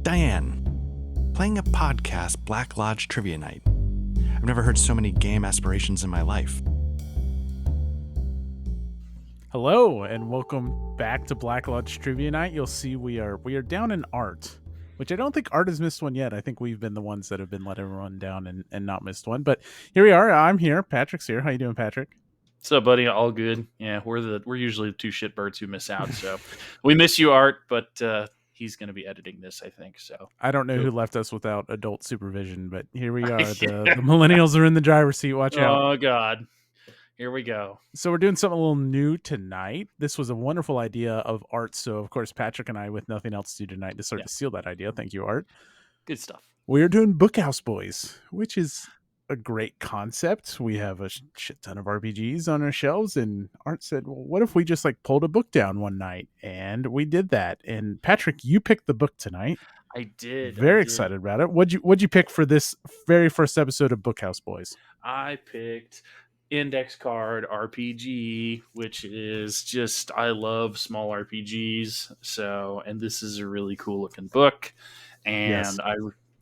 Diane, playing a podcast Black Lodge Trivia Night. I've never heard so many game aspirations in my life. Hello and welcome back to Black Lodge Trivia Night. You'll see we are down in Art, which I don't think Art has missed one yet. I think we've been the ones that have been letting everyone down and not missed one. But here we are. I'm here. Patrick's here. How you doing, Patrick? What's up, buddy? All good. Yeah, we're usually the two shitbirds who miss out. So we miss you, Art, but he's going to be editing this, I think. So I don't know who left us without adult supervision, but here we are. The millennials are in the driver's seat. Watch out. Oh, God. Here we go. So we're doing something a little new tonight. This was a wonderful idea of Art. So, of course, Patrick and I, with nothing else to do tonight, decided to steal that idea. Thank you, Art. Good stuff. We are doing Bookhouse Boys, which is a great concept. We have a shit ton of RPGs on our shelves, and Art said, well, what if we just pulled a book down one night? And we did that. And Patrick, you picked the book tonight. I did. Very excited about it. What'd you pick for this very first episode of Bookhouse Boys? I picked Index Card RPG, which is just, I love small RPGs. So, and this is a really cool looking book. And yes.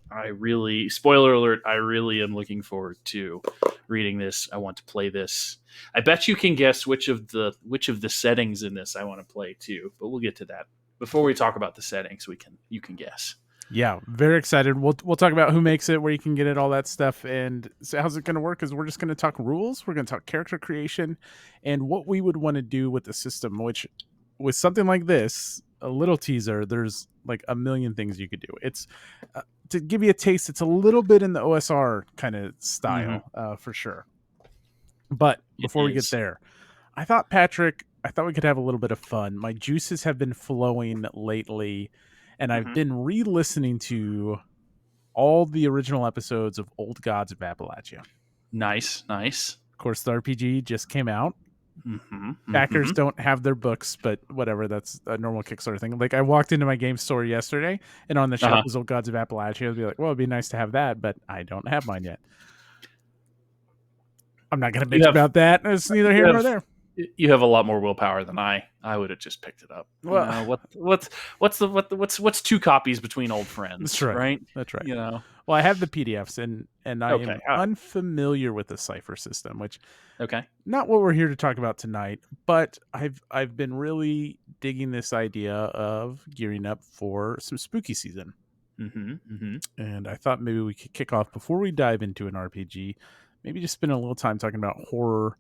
I really, spoiler alert, I really am looking forward to reading this. I want to play this. I bet you can guess which of the settings in this I want to play too, but we'll get to that. Before we talk about the settings, you can guess. Yeah, very excited. We'll talk about who makes it, where you can get it, all that stuff. And so how's it going to work is we're just going to talk rules. We're going to talk character creation and what we would want to do with the system, which with something like this, a little teaser, there's a million things you could do. It's to give you a taste, it's a little bit in the OSR kind of style, for sure. But before we get there, I thought we could have a little bit of fun. My juices have been flowing lately, and I've been re-listening to all the original episodes of Old Gods of Appalachia. Nice. Of course, the RPG just came out. Backers don't have their books, but whatever, that's a normal Kickstarter thing. I walked into my game store yesterday, and on the shelf was Old Gods of Appalachia. I'd be like, well, it'd be nice to have that, but I don't have mine yet. I'm not going to bitch about that. It's neither here nor there. You have a lot more willpower than I would have just picked it up. Well, what's two copies between old friends? That's right. That's right. Well, I have the PDFs and I am unfamiliar with the cipher system, which not what we're here to talk about tonight. But I've been really digging this idea of gearing up for some spooky season, and I thought maybe we could kick off before we dive into an RPG. Maybe just spend a little time talking about horror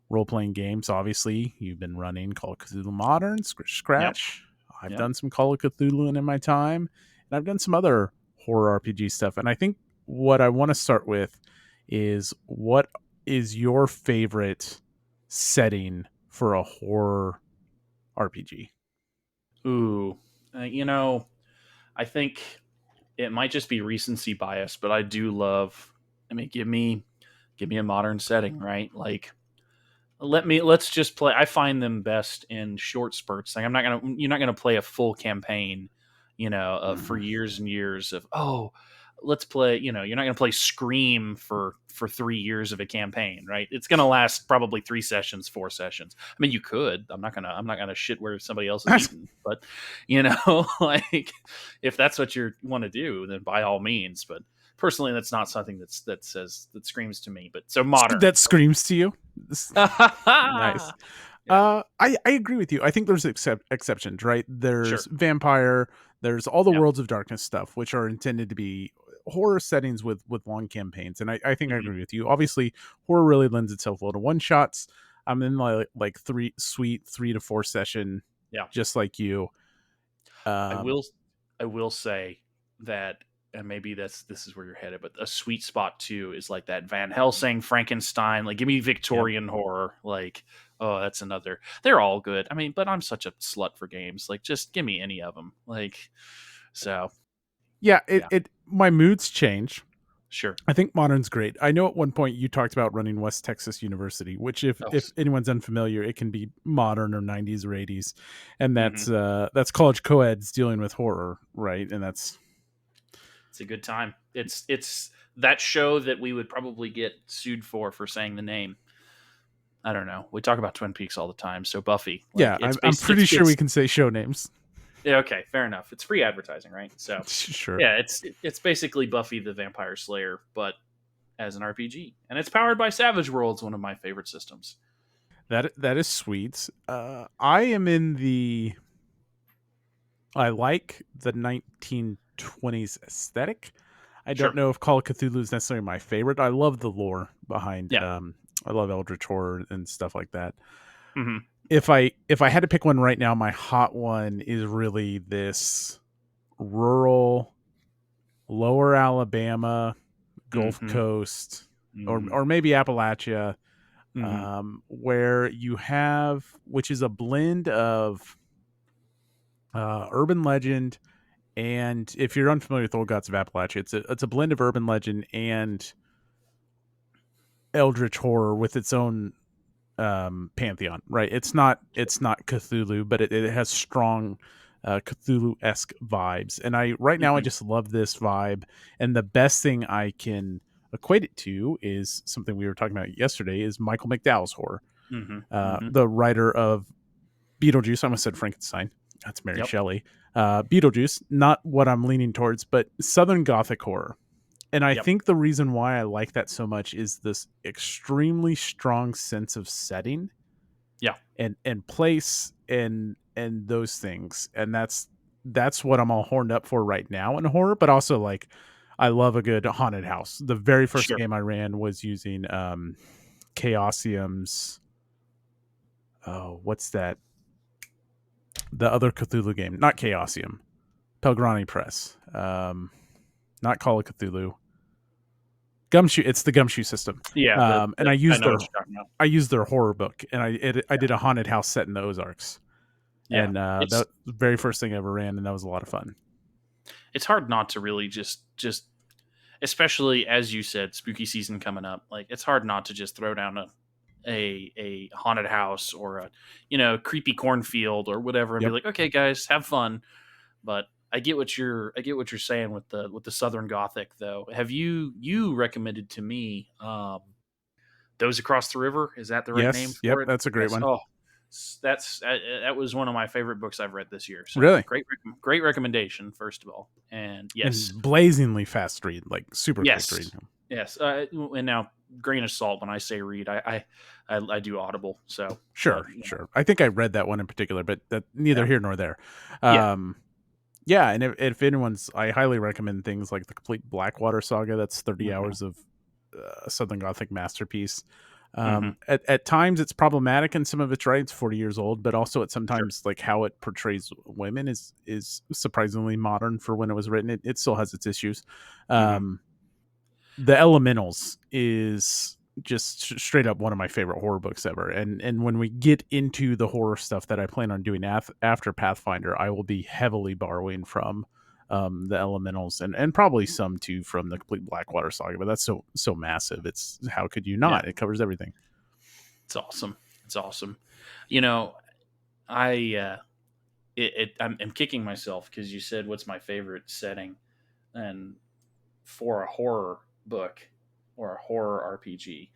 role-playing games. Obviously, you've been running Call of Cthulhu Modern, Scratch. I've done some Call of Cthulhu in my time, and I've done some other horror RPG stuff. And I think what I want to start with is, what is your favorite setting for a horror RPG? Ooh, I think it might just be recency bias, but I do love. Give me a modern setting, right? Let's just play. I find them best in short spurts. You're not gonna play a full campaign, for years and years of, let's play. You're not gonna play Scream for 3 years of a campaign, right? It's gonna last probably 3 sessions, 4 sessions. You could. I'm not gonna shit where somebody else is eating, but if that's what you want to do, then by all means. But personally, that's not something that screams to me. But so modern, that screams to you. Nice. I agree with you. I think there's exceptions, right? There's vampire. There's all the Worlds of Darkness stuff, which are intended to be horror settings with long campaigns. And I think I agree with you. Obviously, horror really lends itself well to one shots. I'm in like 3 to 4 session. Yeah, just like you. I will say that. And maybe this is where you're headed, but a sweet spot too is like that Van Helsing, Frankenstein. Give me Victorian horror. That's another. They're all good. But I'm such a slut for games. Just give me any of them. My moods change. Sure. I think modern's great. I know at one point you talked about running West Texas University, which if anyone's unfamiliar, it can be modern or 90s or 80s, and that's college co-eds dealing with horror, right? And it's a good time. It's that show that we would probably get sued for saying the name. I don't know. We talk about Twin Peaks all the time. So Buffy. I'm pretty sure we can say show names. Yeah, okay, fair enough. It's free advertising, right? So Sure. yeah, it's basically Buffy the Vampire Slayer, but as an RPG, and it's powered by Savage Worlds, one of my favorite systems. That is sweet. I am in the. I like the 1920s aesthetic. I don't Sure. know if Call of Cthulhu is necessarily my favorite. I love the lore behind. Yeah. I love Eldritch horror and stuff like that. Mm-hmm. If I had to pick one right now, my hot one is really this rural, lower Alabama, Gulf Mm-hmm. Coast, Mm-hmm. or maybe Appalachia, Mm-hmm. where you have, which is a blend of urban legend. And if you're unfamiliar with Old Gods of Appalachia, it's a blend of urban legend and eldritch horror with its own pantheon, right? It's not Cthulhu, but it has strong Cthulhu-esque vibes. And right now I Mm-hmm. just love this vibe. And the best thing I can equate it to is something we were talking about yesterday: is Michael McDowell's horror, Mm-hmm. Mm-hmm. the writer of Beetlejuice. I almost said Frankenstein. That's Mary Yep. Shelley. Beetlejuice, not what I'm leaning towards, but Southern Gothic horror. And I Yep. think the reason why I like that so much is this extremely strong sense of setting, Yeah. and place and those things. And that's what I'm all horned up for right now in horror, but also like I love a good haunted house. The very first Sure. game I ran was using Chaosium's, oh, what's that? The other Cthulhu game, not Chaosium, Pelgrani Press. Not Call of Cthulhu. Gumshoe. It's the Gumshoe system. Yeah. And I know what you're talking about. I used their horror book, and I Yeah. did a haunted house set in the Ozarks, Yeah. and that was the very first thing I ever ran, and that was a lot of fun. It's hard not to really just especially as you said, spooky season coming up. Like it's hard not to just throw down a haunted house or a creepy cornfield or whatever and be Yep. like, okay, guys, have fun. But I get what you're saying with the Southern Gothic though. Have you recommended to me Those Across the River? Is that the right name Yes. Yep. for it? That's a great Yes. one. Oh, that was one of my favorite books I've read this year. So Really. great recommendation first of all. And yes, And blazingly fast read, like super quick yes, read. yes. And now grain of salt when I say read, I do Audible. So Sure. I think I read that one in particular, but that neither yeah, here nor there. yeah. Yeah, and if anyone's, I highly recommend things like the complete Blackwater saga. That's 30 Mm-hmm. hours of Southern Gothic masterpiece. Mm-hmm. At times it's problematic and some of it's right. It's 40 years old, but also at Sure. sometimes like how it portrays women is surprisingly modern for when it was written. It still has its issues. Mm-hmm. The Elementals is just straight up one of my favorite horror books ever. And when we get into the horror stuff that I plan on doing after Pathfinder, I will be heavily borrowing from the Elementals and probably some too from the complete Blackwater saga. But that's so massive. It's how could you not? Yeah. It covers everything. It's awesome. It's awesome. You know, I I'm kicking myself because you said what's my favorite setting, and for a horror book or a horror RPG.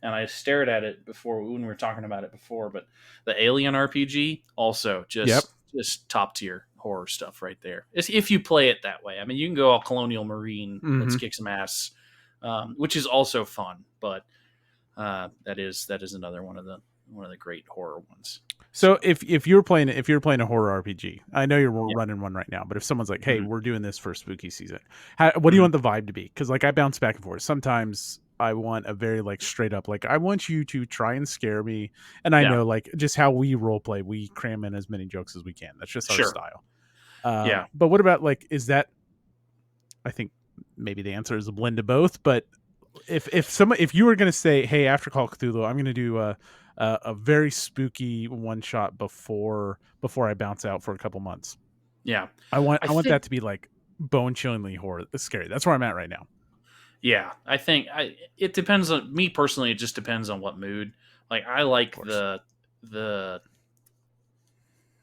And I stared at it before when we were talking about it before, but the Alien RPG also just top tier horror stuff right there. If you play it that way, I mean, you can go all Colonial Marine, let's kick some ass, which is also fun. But that is another one of the great horror ones. So if you're playing a horror RPG, I know you're Yeah. running one right now, but if someone's like, "Hey, Mm-hmm. we're doing this for spooky season," what do you want the vibe to be? Because like I bounce back and forth. Sometimes I want a very like straight up like I want you to try and scare me, and I know like just how we role play, we cram in as many jokes as we can. That's just our style. Yeah. But what about like is that? I think maybe the answer is a blend of both. But if you were going to say, "Hey, after Call of Cthulhu, I'm going to do a very spooky one shot before I bounce out for a couple months." Yeah. I want that to be like bone chillingly horror scary. That's where I'm at right now. Yeah, I think it depends on me personally. It just depends on what mood. Like I like the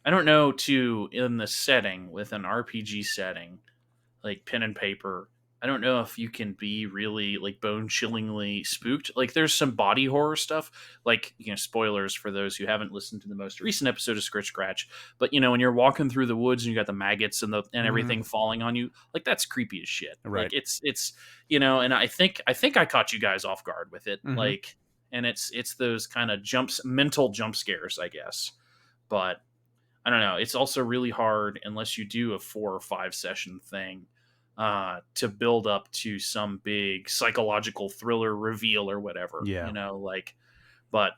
I don't know in the setting with an RPG setting, like pen and paper. I don't know if you can be really like bone chillingly spooked. Like there's some body horror stuff, like, spoilers for those who haven't listened to the most recent episode of Scritch Scratch. But when you're walking through the woods and you got the maggots and everything falling on you, like that's creepy as shit. Right. Like it's and I think I caught you guys off guard with it. Like, and it's those kind of mental jump scares, I guess. But I don't know. It's also really hard unless you do a 4 or 5 session thing to build up to some big psychological thriller reveal or whatever. Yeah. But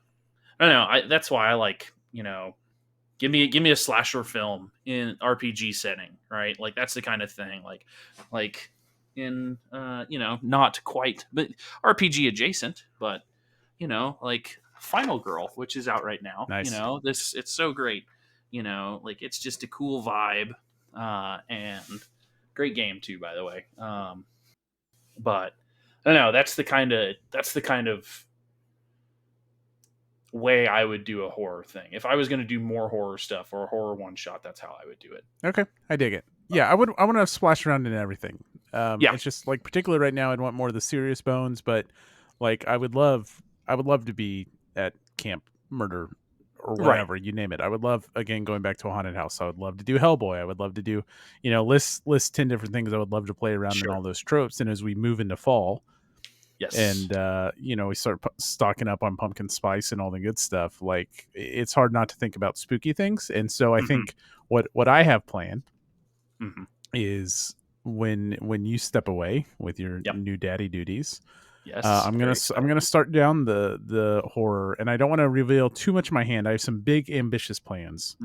I don't know. That's why I like, give me a slasher film in RPG setting, right? Like that's the kind of thing. Like in not quite, but RPG adjacent, but like Final Girl, which is out right now. Nice. It's so great. Like it's just a cool vibe, and great game too, by the way. But I don't know. That's the kind of way I would do a horror thing. If I was going to do more horror stuff or a horror one shot, that's how I would do it. Okay, I dig it. Yeah, I want to splash around in everything. It's just like particularly right now, I'd want more of the serious bones, but like I would love to be at Camp Murder or whatever, you name it. I would love, again, going back to a haunted house. I would love to do Hellboy. I would love to do, list 10 different things I would love to play around in all those tropes. And as we move into fall, and we start stocking up on pumpkin spice and all the good stuff, like it's hard not to think about spooky things. And so I think what I have planned is when you step away with your new daddy duties, I'm gonna start down the horror, and I don't want to reveal too much of my hand. I have some big ambitious plans,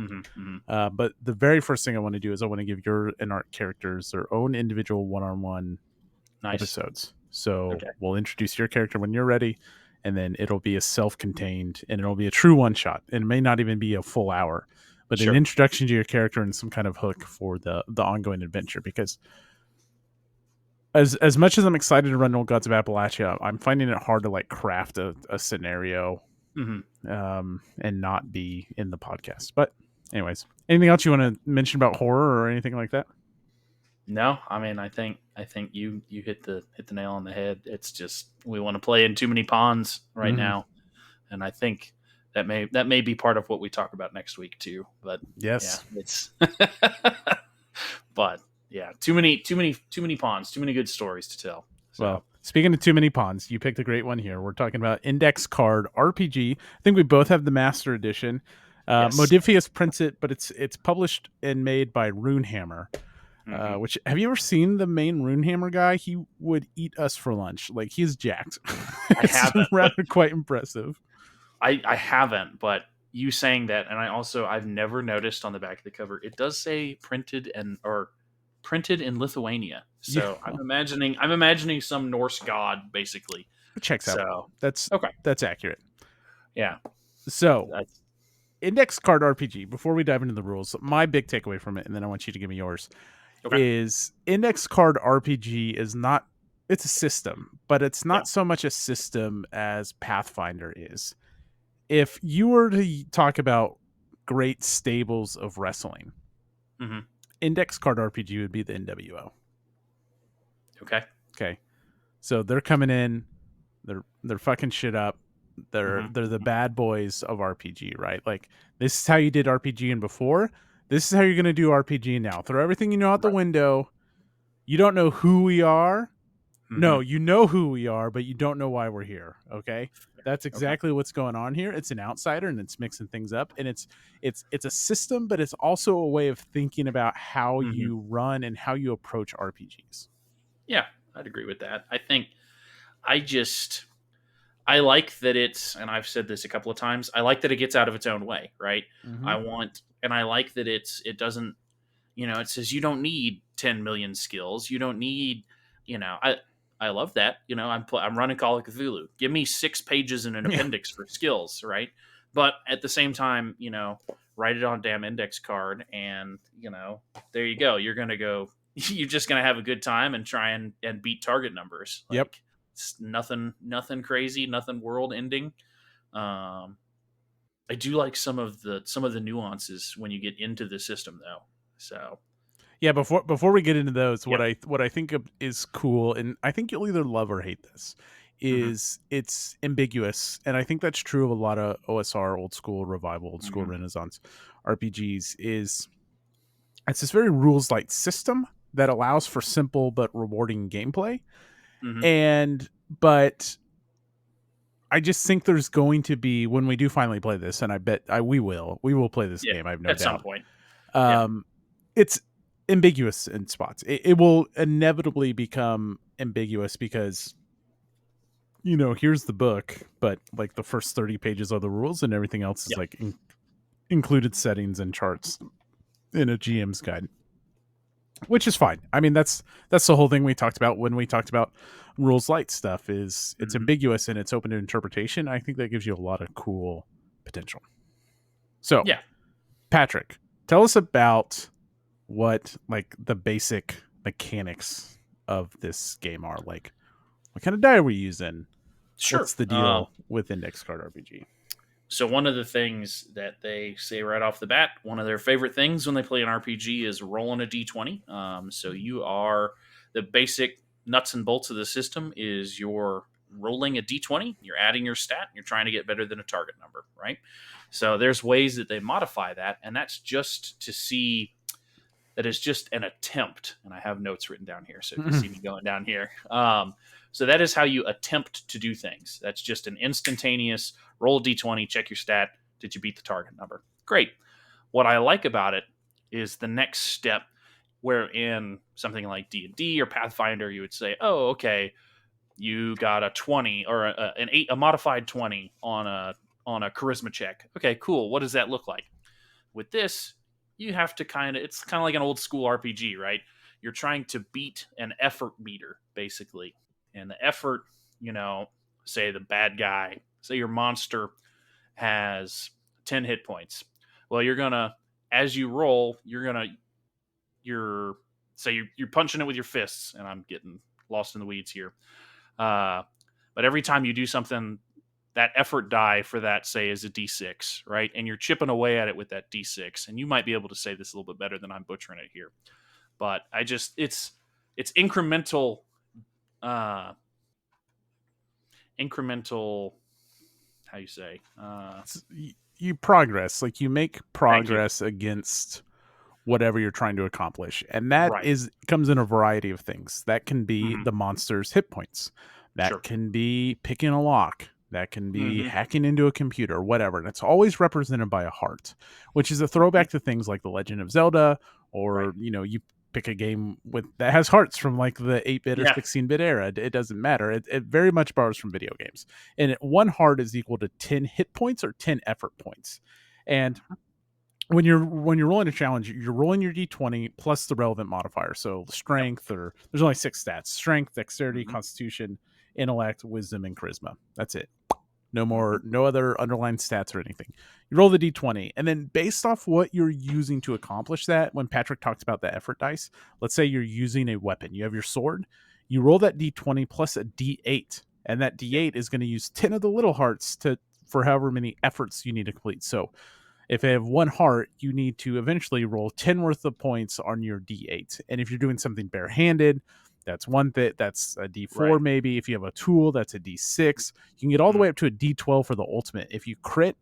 but the very first thing I want to do is I want to give your and our characters their own individual one-on-one episodes. So we'll introduce your character when you're ready, and then it'll be a self-contained, and it'll be a true one-shot. And it may not even be a full hour, but an introduction to your character and some kind of hook for the ongoing adventure. Because as much as I'm excited to run Old Gods of Appalachia, I'm finding it hard to like craft a scenario and not be in the podcast. But anyways, anything else you want to mention about horror or anything like that? No, I mean, I think you hit the nail on the head. It's just we want to play in too many ponds right now, and I think that may be part of what we talk about next week too. But it's but yeah, too many ponds, too many good stories to tell. So. Well, speaking of too many ponds, you picked a great one here. We're talking about Index Card RPG. I think we both have the Master Edition. Modifius prints it, but it's published and made by Runehammer. Which, have you ever seen the main Runehammer guy? He would eat us for lunch. Like, he's jacked. I haven't. Rather quite impressive. I haven't, but you saying that, and I've never noticed on the back of the cover, it does say printed in Lithuania. So I'm imagining some Norse god, basically. It checks out. So that's accurate. Yeah. So Index Card RPG, before we dive into the rules, my big takeaway from it, and then I want you to give me yours, is Index Card RPG is not, it's a system, but it's not so much a system as Pathfinder is. If you were to talk about great stables of wrestling, Index Card RPG would be the NWO. Okay. So they're coming in, they're fucking shit up. They're the bad boys of RPG, right? Like, this is how you did RPG in before. This is how you're going to do RPG now. Throw everything you know out the window. You don't know who we are. No, you know who we are, but you don't know why we're here. Okay, that's exactly what's going on here. It's an outsider, and it's mixing things up, and it's a system, but it's also a way of thinking about how you run and how you approach RPGs. Yeah, I'd agree with that. I think I like that it's, and I've said this a couple of times, I like that it gets out of its own way, right? I like that it doesn't, it says you don't need 10 million skills. You don't need, I love that. I'm running Call of Cthulhu. Give me 6 pages and an appendix for skills, right? But at the same time, write it on a damn index card, and there you go. You're just gonna have a good time and try and beat target numbers. Like, it's nothing crazy, nothing world ending. I do like some of the nuances when you get into the system, though. So Yeah, before we get into those, what I think is cool, and I think you'll either love or hate this, is it's ambiguous, and I think that's true of a lot of OSR, old school revival, old school Renaissance RPGs. Is it's this very rules light system that allows for simple but rewarding gameplay, but I just think there's going to be, when we do finally play this, and I bet we will play this game. I have no doubt. At some point. It's ambiguous in spots. It will inevitably become ambiguous because, here's the book, but like the first 30 pages are the rules and everything else is like included settings and charts in a GM's guide, which is fine. I mean, that's the whole thing we talked about when we talked about rules light stuff. Is it's ambiguous and it's open to interpretation. I think that gives you a lot of cool potential. So, Patrick, tell us about what like the basic mechanics of this game are. Like, what kind of die are we using? Sure. What's the deal with index card RPG? So one of the things that they say right off the bat, one of their favorite things when they play an RPG is rolling a d20. So the basic nuts and bolts of the system is you're rolling a d20, you're adding your stat, you're trying to get better than a target number, right? So there's ways that they modify that, and that's just to see that is just an attempt. And I have notes written down here, so you can see me going down here. So that is how you attempt to do things. That's just an instantaneous roll a d20, check your stat. Did you beat the target number? Great. What I like about it is the next step, where in something like D&D or Pathfinder, you would say, oh, okay, you got a 20 or a modified 20 on a charisma check. Okay, cool. What does that look like? With this, you have to it's kind of like an old school RPG, right? You're trying to beat an effort meter, basically. And the effort, say the bad guy, say your monster has 10 hit points. Well, as you roll, you're punching it with your fists, and I'm getting lost in the weeds here. But every time you do something, that effort die for that, say, is a D6, right? And you're chipping away at it with that D6. And you might be able to say this a little bit better than I'm butchering it here. But it's incremental, how you say? You progress. Like, you make progress against whatever you're trying to accomplish. And that comes in a variety of things. That can be the monster's hit points. That can be picking a lock. That can be hacking into a computer, whatever. And it's always represented by a heart, which is a throwback to things like The Legend of Zelda, or, you pick a game that has hearts from like the 8-bit or 16-bit era. It doesn't matter. It very much borrows from video games. And one heart is equal to 10 hit points or 10 effort points. And when you're rolling a challenge, you're rolling your d20 plus the relevant modifier. So strength, or there's only 6 stats: strength, dexterity, constitution, intellect, wisdom, and charisma. That's it. No other underlying stats or anything. You roll the d20, and then based off what you're using to accomplish that, when Patrick talks about the effort dice, let's say you're using a weapon. You have your sword. You roll that d20 plus a d8, and that d8 is going to use 10 of the little hearts for however many efforts you need to complete. So if they have 1 heart, you need to eventually roll 10 worth of points on your d8. And if you're doing something barehanded, that's that's a D4 maybe. If you have a tool, that's a D6. You can get all the way up to a D12 for the ultimate. If you crit,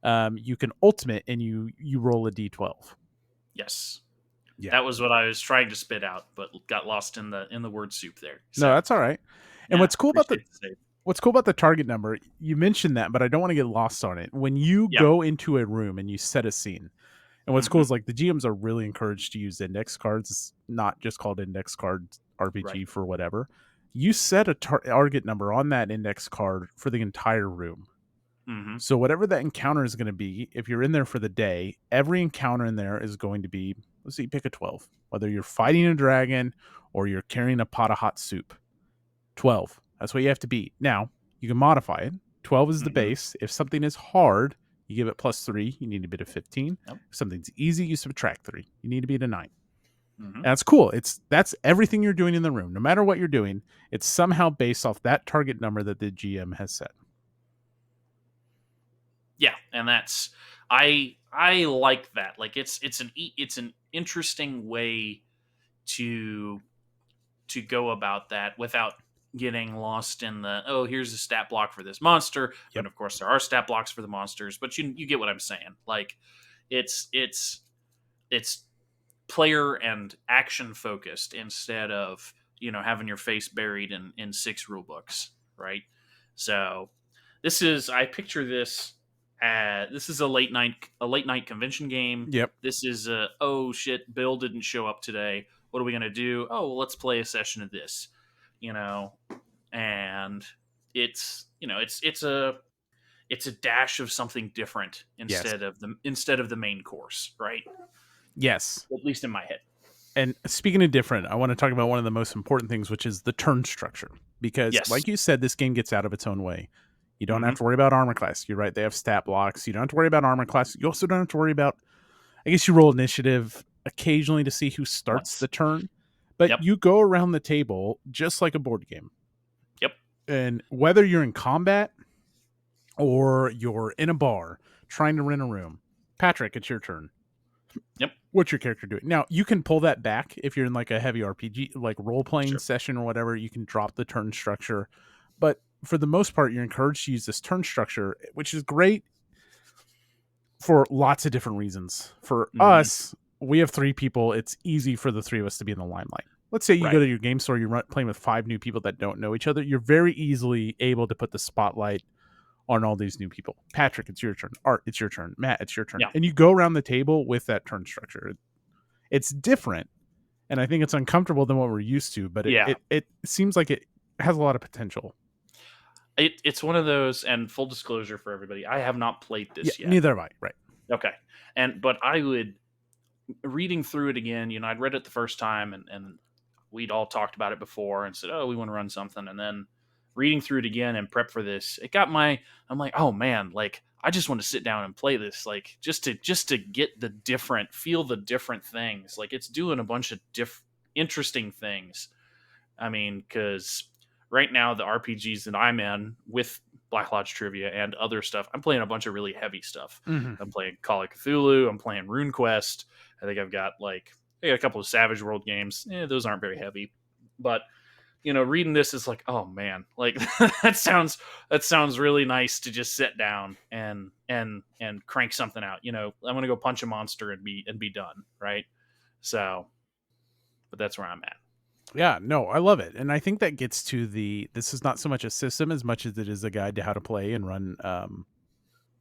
you can ultimate and you roll a D12. Yes. Yeah. That was what I was trying to spit out, but got lost in the word soup there. So, no, that's all right. And what's cool about the target number, you mentioned that, but I don't want to get lost on it. When you go into a room and you set a scene, and what's cool is like the GMs are really encouraged to use index cards. It's not just called index card RPG for whatever. You set a target number on that index card for the entire room. So whatever that encounter is going to be, if you're in there for the day, every encounter in there is going to be, let's see, pick a 12. Whether you're fighting a dragon or you're carrying a pot of hot soup, 12. That's what you have to beat. Now, you can modify it. 12 is the base. If something is hard, you give it +3. You need to beat a 15. If something's easy, you subtract 3. You need to beat a 9. And that's cool. That's everything you're doing in the room. No matter what you're doing, it's somehow based off that target number that the GM has set. Yeah, and that's I I like that. Like it's an interesting way to go about that without getting lost in the, oh, here's a stat block for this monster. Yep. And of course there are stat blocks for the monsters, but you get what I'm saying. Like it's player and action focused instead of, having your face buried in 6 rule books, right? So I picture this this is a late night convention game. Yep. This is oh shit, Bill didn't show up today. What are we gonna do? Oh, well, let's play a session of this, and it's a dash of something different instead of the main course, right? Yes. At least in my head. And speaking of different, I want to talk about one of the most important things, which is the turn structure. Because, like you said, this game gets out of its own way. You don't have to worry about armor class. You're right. They have stat blocks. You don't have to worry about armor class. You also don't have to worry about, I guess you roll initiative occasionally to see who starts the turn. But you go around the table just like a board game. Yep. And whether you're in combat or you're in a bar trying to rent a room, Patrick, it's your turn. Yep. What's your character doing? Now, you can pull that back if you're in like a heavy RPG, like role-playing session or whatever. You can drop the turn structure. But for the most part, you're encouraged to use this turn structure, which is great for lots of different reasons. For us, we have 3 people. It's easy for the 3 of us to be in the limelight. Let's say you go to your game store, you're playing with 5 new people that don't know each other. You're very easily able to put the spotlight on all these new people. Patrick, it's your turn. Art, it's your turn. Matt, it's your turn. Yeah. And you go around the table with that turn structure. It's different, and I think it's uncomfortable than what we're used to, but it seems like it has a lot of potential. It's one of those, and full disclosure for everybody, I have not played this yet. Neither have I, right. Okay. But I would, reading through it again, I'd read it the first time, and we'd all talked about it before and said, oh, we want to run something, and then reading through it again and prep for this, I'm like, oh man, like I just want to sit down and play this, like just to get feel the different things. Like it's doing a bunch of interesting things. I mean, because right now the RPGs that I'm in with Black Lodge Trivia and other stuff, I'm playing a bunch of really heavy stuff. Mm-hmm. I'm playing Call of Cthulhu. I'm playing RuneQuest. I think I've got a couple of Savage World games. Those aren't very heavy, but reading this is like, oh man, like that sounds really nice to just sit down and crank something out. I'm gonna go punch a monster and be done, right? So, but that's where I'm at. Yeah, no, I love it, and I think that gets to this is not so much a system as much as it is a guide to how to play and run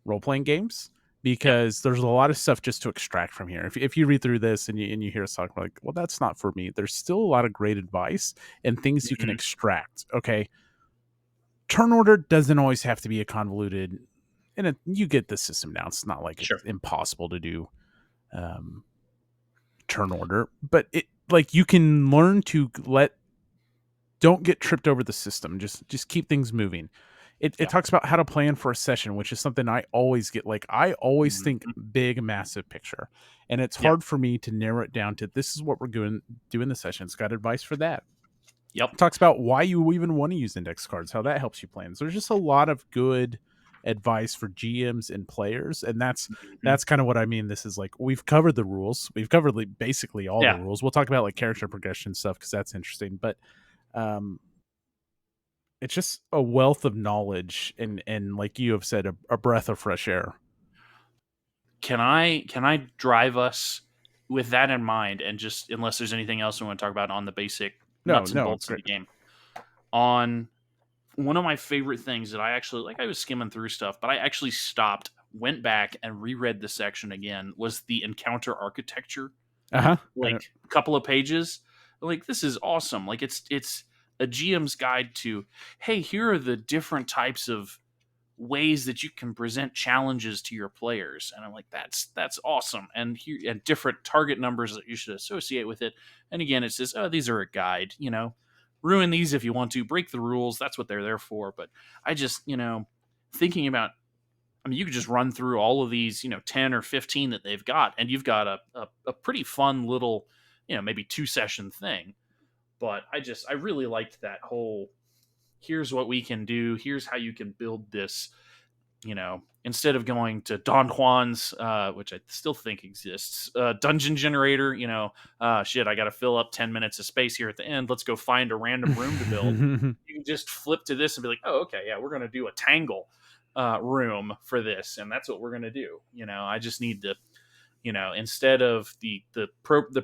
role playing games. Because there's a lot of stuff just to extract from here. If you read through this and you hear us talk, like, well, that's not for me. There's still a lot of great advice and things you can extract. Okay, turn order doesn't always have to be a convoluted, and you get the system now. It's not like it's impossible to do turn order, but you can learn to don't get tripped over the system. Just keep things moving. It talks about how to plan for a session, which is something I always get. Like I always think big, massive picture, and it's hard for me to narrow it doing to this is what we're doing the session. It's got advice for that. Yep. It talks about why you even want to use index cards, how that helps you plan. So there's just a lot of good advice for GMs and players, and that's kind of what I mean. This is like we've covered the rules. We've covered basically all the rules. We'll talk about like character progression stuff because that's interesting, but it's just a wealth of knowledge and like you have said, a breath of fresh air. Can I drive us with that in mind, and just unless there's anything else we want to talk about on the basic nuts and bolts of the game, on one of my favorite things that I actually I was skimming through stuff, but I actually stopped, went back and reread the section again, was the encounter architecture. A couple of pages. Like, this is awesome. Like it's a GM's guide to, hey, here are the different types of ways that you can present challenges to your players. And I'm like, that's awesome. And here, and different target numbers that you should associate with it. And again, it says, oh, these are a guide, ruin these if you want to, break the rules. That's what they're there for. But I just, thinking about, you could just run through all of these, 10 or 15 that they've got, and you've got a pretty fun little, maybe 2-session thing. But I really liked that whole, here's what we can do, here's how you can build this instead of going to Don Juan's, which I still think exists, dungeon generator, shit, I got to fill up 10 minutes of space here at the end. Let's go find a random room to build. You can just flip to this and be like, oh, okay, yeah, we're going to do a Tangle room for this. And that's what we're going to do. I just need to, instead of the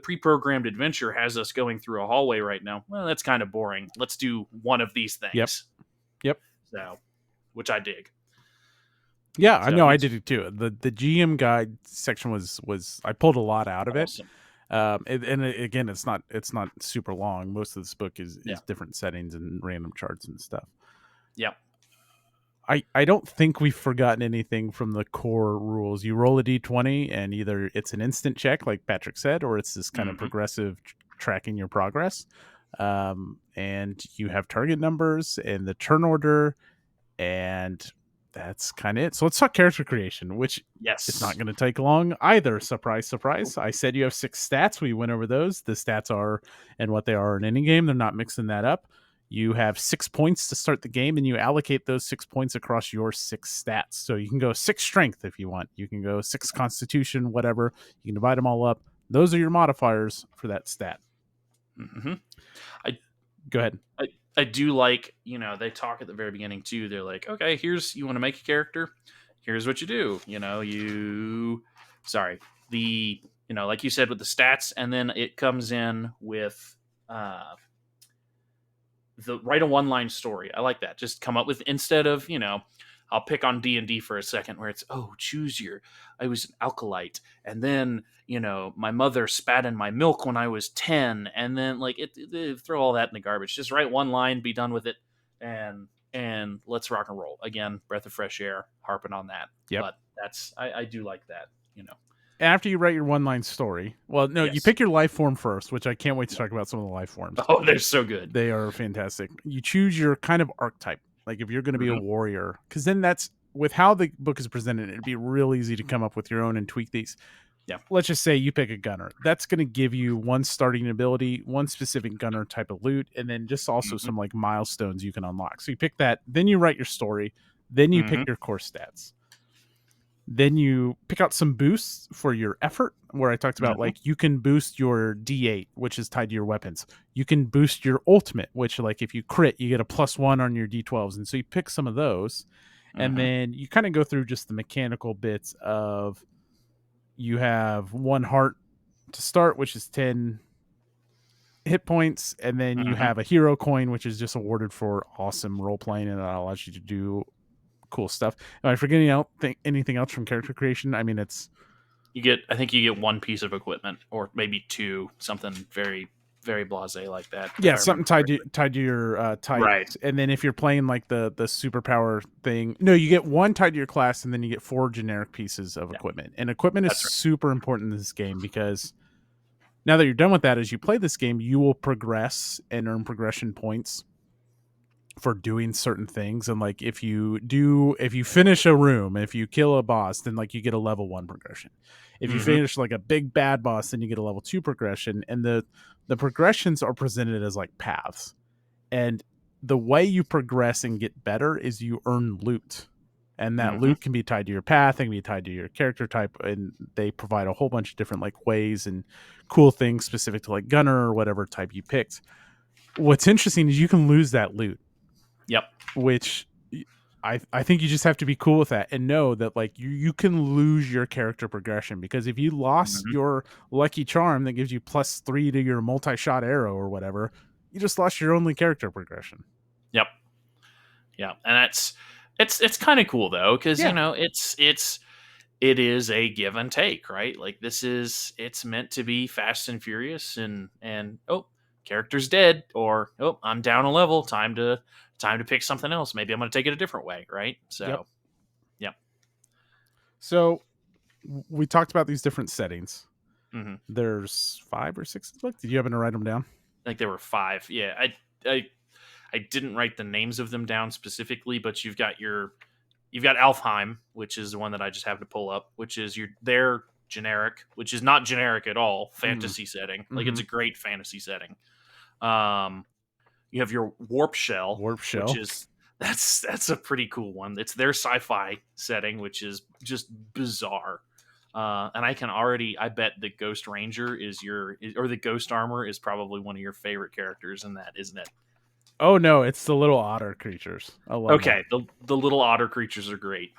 pre-programmed adventure has us going through a hallway right now. Well, that's kind of boring. Let's do one of these things. Yep. So, which I dig. Yeah, I know. I did it too. The GM guide section was I pulled a lot out of awesome. it. And again, it's not super long. Most of this book is different settings and random charts and stuff. Yep. I don't think we've forgotten anything from the core rules. You roll a d20 and either it's an instant check, like Patrick said, or it's this kind of progressive tracking your progress. And you have target numbers and the turn order, and that's kind of it. So let's talk character creation, which it's not going to take long either. Surprise, surprise. I said you have 6 stats. We went over those. The stats are and what they are in any game. They're not mixing that up. You have 6 points to start the game, and you allocate those 6 points across your 6 stats. So you can go 6 strength if you want. You can go 6 constitution, whatever. You can divide them all up. Those are your modifiers for that stat. Mm-hmm. Go ahead. I do like, they talk at the very beginning too. They're like, okay, you want to make a character. Here's what you do. Like you said with the stats, and then it comes in with, write a one-line story. I like that. Just come up with, instead of, I'll pick on D&D for a second where it's, I was an alkalite. And then, my mother spat in my milk when I was 10. And then throw all that in the garbage. Just write one line, be done with it. And let's rock and roll. Again, breath of fresh air, harping on that. Yep. But I do like that, After you write your one-line story, you pick your life form first, which I can't wait to talk about some of the life forms. Oh, they're so good. They are fantastic. You choose your kind of archetype, like if you're going to be a warrior, because then that's, with how the book is presented, it'd be real easy to come up with your own and tweak these. Yeah. Let's just say you pick a gunner. That's going to give you one starting ability, one specific gunner type of loot, and then just also some like milestones you can unlock. So you pick that, then you write your story, then you pick your core stats. Then you pick out some boosts for your effort, where I talked about like you can boost your D8, which is tied to your weapons. You can boost your ultimate, which like if you crit, you get a +1 on your D12s. And so you pick some of those. And then you kind of go through just the mechanical bits of, you have 1 heart to start, which is 10 hit points. And then you have a hero coin, which is just awarded for awesome role playing, and that allows you to do cool stuff. Am I forgetting anything else from character creation? I mean, I think you get 1 piece of equipment, or maybe 2, something very, very blasé like that. Yeah, something tied to your type. Right. And then if you're playing like the superpower thing, no, you get 1 tied to your class, and then you get 4 generic pieces of equipment. And equipment is super important in this game, because now that you're done with that, as you play this game, you will progress and earn progression points for doing certain things. And like if you finish a room, if you kill a boss, then like you get a level 1 progression. If you finish like a big bad boss, then you get a level 2 progression. And the progressions are presented as like paths, and the way you progress and get better is you earn loot, and that loot can be tied to your path, it can be tied to your character type, and they provide a whole bunch of different like ways and cool things specific to like gunner or whatever type you picked. What's interesting is you can lose that loot. Yep. Which I think you just have to be cool with that and know that like you can lose your character progression, because if you lost your lucky charm that gives you +3 to your multi-shot arrow or whatever, you just lost your only character progression. Yep. Yeah. And it's kind of cool though, because it is a give and take, right? Like it's meant to be fast and furious, and character's dead, or I'm down a level, time to pick something else. Maybe I'm going to take it a different way, right? So, yep. So we talked about these different settings. There's 5 or 6. Look, did you happen to write them down? I think there were 5. Yeah, I didn't write the names of them down specifically, but you've got Alfheim, which is the one that I just have to pull up, which is their generic, which is not generic at all, fantasy setting. Like it's a great fantasy setting. You have your warp shell, which is That's a pretty cool one. It's their sci-fi setting, which is just bizarre. And I bet the Ghost Ranger or the Ghost Armor is probably one of your favorite characters in that, isn't it? Oh no, it's the little otter creatures. I love Okay, the little otter creatures are great.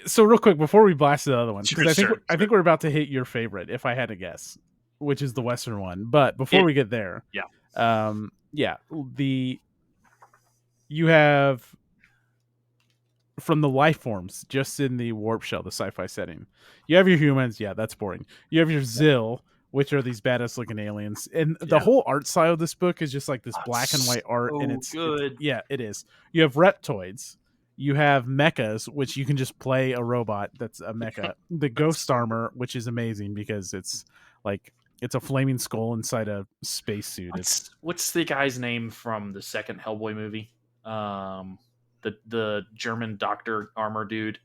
So real quick before we blast the other one, because Sure. I think we're about to hit your favorite, if I had to guess, which is the Western one. But before we get there, you have from the life forms just in the warp shell, the sci-fi setting. You have your humans, that's boring. You have your Zill, which are these badass looking aliens, and the whole art style of this book is just like this black and white art, and it's good. It is. You have reptoids, you have mechas, which you can just play a robot that's a mecha. The Ghost Armor, which is amazing because it's like it's a flaming skull inside a spacesuit. What's the guy's name from the second Hellboy movie? The German doctor armor dude,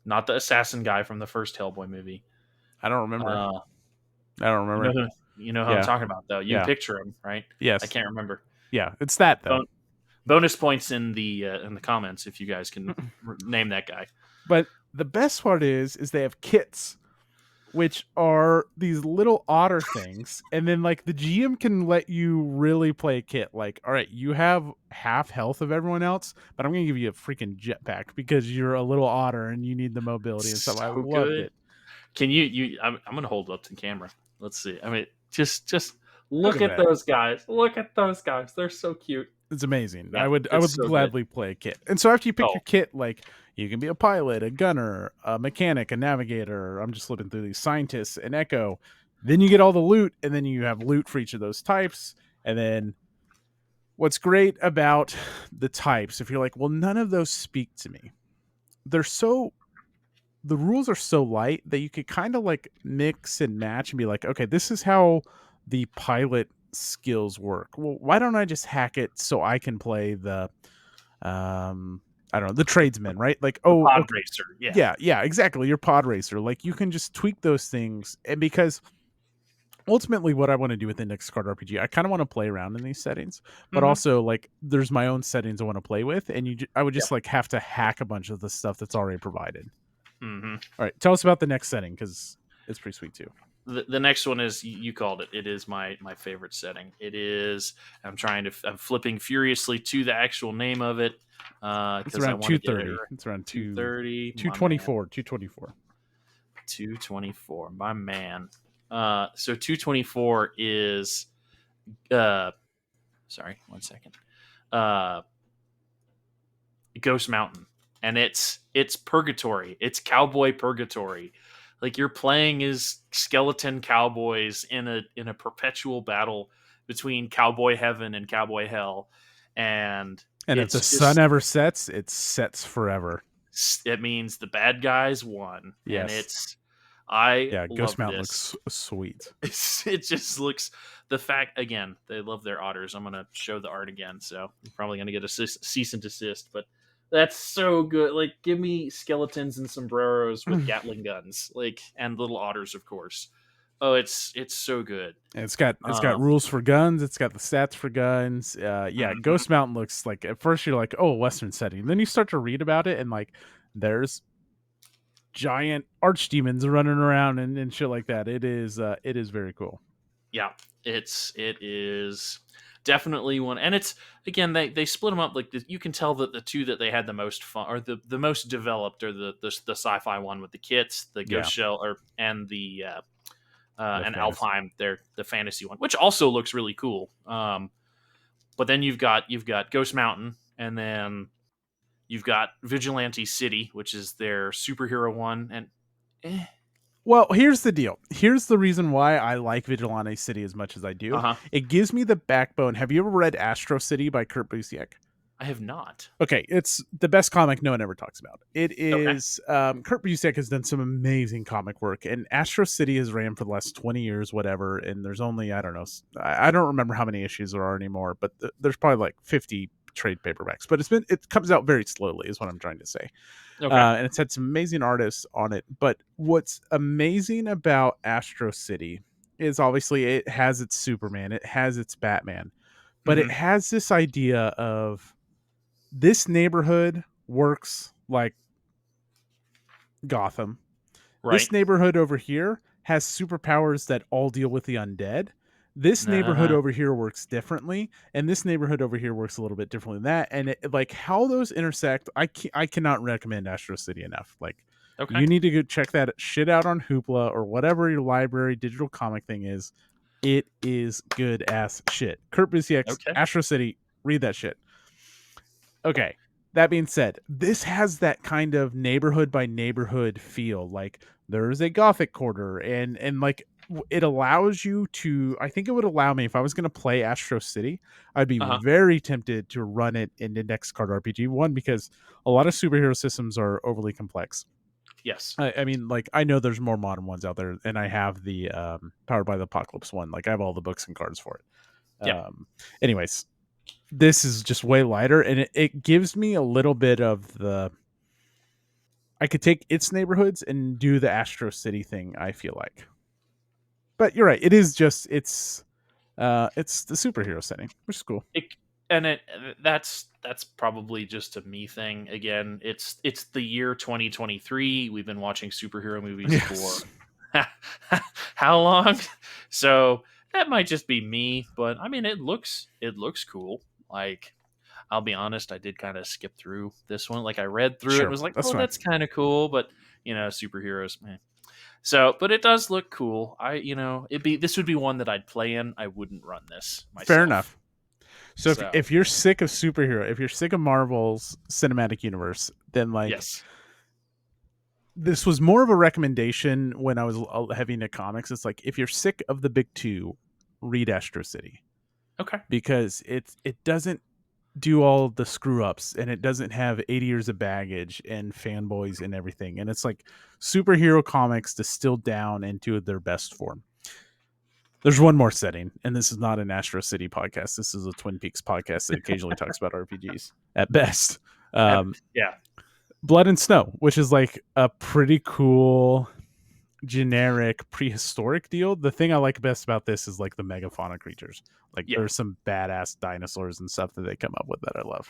not the assassin guy from the first Hellboy movie. I don't remember. You know who I'm talking about, though. You picture him, right? Yes. I can't remember. Yeah, it's that though. Bonus points in the comments if you guys can name that guy. But the best part is they have kits, which are these little otter things, and then like the GM can let you really play a kit. Like, all right, you have half health of everyone else, but I'm gonna give you a freaking jetpack because you're a little otter and you need the mobility and stuff. I loved it. Can you? I'm gonna hold up to camera. Let's see. I mean, just look at those guys. Look at those guys. They're so cute. It's amazing. Yeah, I would so gladly play a kit. And so after you pick your kit, like you can be a pilot, a gunner, a mechanic, a navigator. I'm just looking through these scientists, an echo. Then you get all the loot, and then you have loot for each of those types. And then what's great about the types, if you're like, well, none of those speak to me. The rules are so light that you could kind of like mix and match and be like, okay, this is how the pilot skills work. Well, why don't I just hack it so I can play the I don't know, the tradesman, right? Like, pod racer. Yeah, exactly. Your pod racer. Like you can just tweak those things, and because ultimately what I want to do with Index Card RPG, I kind of want to play around in these settings, but also like there's my own settings I want to play with, and I would just like have to hack a bunch of the stuff that's already provided. Mm-hmm. All right, tell us about the next setting because it's pretty sweet too. The next one is, you called it. It is my favorite setting. It is. I'm flipping furiously to the actual name of it. It's around 230. It's around 230. 224. 224. 224. My man. So 224 is. Sorry, 1 second. Ghost Mountain, and it's purgatory. It's cowboy purgatory. Like you're playing as skeleton cowboys in a perpetual battle between cowboy heaven and cowboy hell, and if the sun ever sets, it sets forever. It means the bad guys won. Yes. And Ghost Mountain looks sweet. It just looks, the fact, again, they love their otters. I'm gonna show the art again, so I'm probably gonna get a cease and desist, but that's so good. Like, give me skeletons and sombreros with Gatling guns, like, and little otters, of course. Oh, it's so good. And it's got rules for guns. It's got the stats for guns. Ghost Mountain looks like, at first you're like, oh, Western setting. Then you start to read about it, and like, there's giant archdemons running around and shit like that. It is very cool. Yeah, it is definitely one, and it's, again, they split them up like this. You can tell that the two that they had the most fun, or the most developed, are the sci-fi one with the kits, the Ghost Shell, and the and Alfheim, they're the fantasy one, which also looks really cool. But then you've got Ghost Mountain, and then you've got Vigilante City, which is their superhero one, and Well, here's the deal. Here's the reason why I like Vigilante City as much as I do. It gives me the backbone. Have you ever read Astro City by Kurt Busiek? I have not. Okay, it's the best comic no one ever talks about. It is, Kurt Busiek has done some amazing comic work, and Astro City has ran for the last 20 years, whatever, and there's only, I don't know, I don't remember how many issues there are anymore, but there's probably like 50 trade paperbacks, but it comes out very slowly is what I'm trying to say. And it's had some amazing artists on it, but what's amazing about Astro City is obviously it has its Superman, it has its Batman, but it has this idea of This neighborhood works like Gotham. Right. This neighborhood over here has superpowers that all deal with the undead. This neighborhood over here works differently, and this neighborhood over here works a little bit differently than that. And like how those intersect, I cannot recommend Astro City enough. Like, you need to go check that shit out on Hoopla or whatever your library digital comic thing is. It is good ass shit. Kurt Busiek's Astro City, read that shit. Okay. That being said, this has that kind of neighborhood by neighborhood feel. Like there's a Gothic quarter, and like it allows you to. I think it would allow me, if I was going to play Astro City, I'd be very tempted to run it in Index Card RPG. One, because a lot of superhero systems are overly complex. Yes. I mean, like, I know there's more modern ones out there, and I have the Powered by the Apocalypse one. Like, I have all the books and cards for it. Yeah. Anyways, this is just way lighter, and it gives me a little bit of the... I could take its neighborhoods and do the Astro City thing, I feel like. But you're right. It is just... It's the superhero setting, which is cool. That's probably just a me thing. Again, it's the year 2023. We've been watching superhero movies for how long? So that might just be me, but I mean, it looks cool. Like, I'll be honest, I did kind of skip through this one. Like, I read through it and was like, that's kind of cool, but superheroes, man. So, but it does look cool. This would be one that I'd play in. I wouldn't run this myself. Fair enough. So if you're sick of superhero, if you're sick of Marvel's cinematic universe, then like, this was more of a recommendation when I was heavy into comics. It's like, if you're sick of the big two, read Astro City. Okay. Because it doesn't do all the screw ups, and it doesn't have 80 years of baggage and fanboys and everything. And it's like superhero comics distilled down into their best form. There's one more setting, and this is not an Astro City podcast. This is a Twin Peaks podcast that occasionally talks about RPGs at best. Blood and Snow, which is like a pretty cool generic prehistoric deal. The thing I like best about this is like the megafauna creatures. Like there's some badass dinosaurs and stuff that they come up with that I love.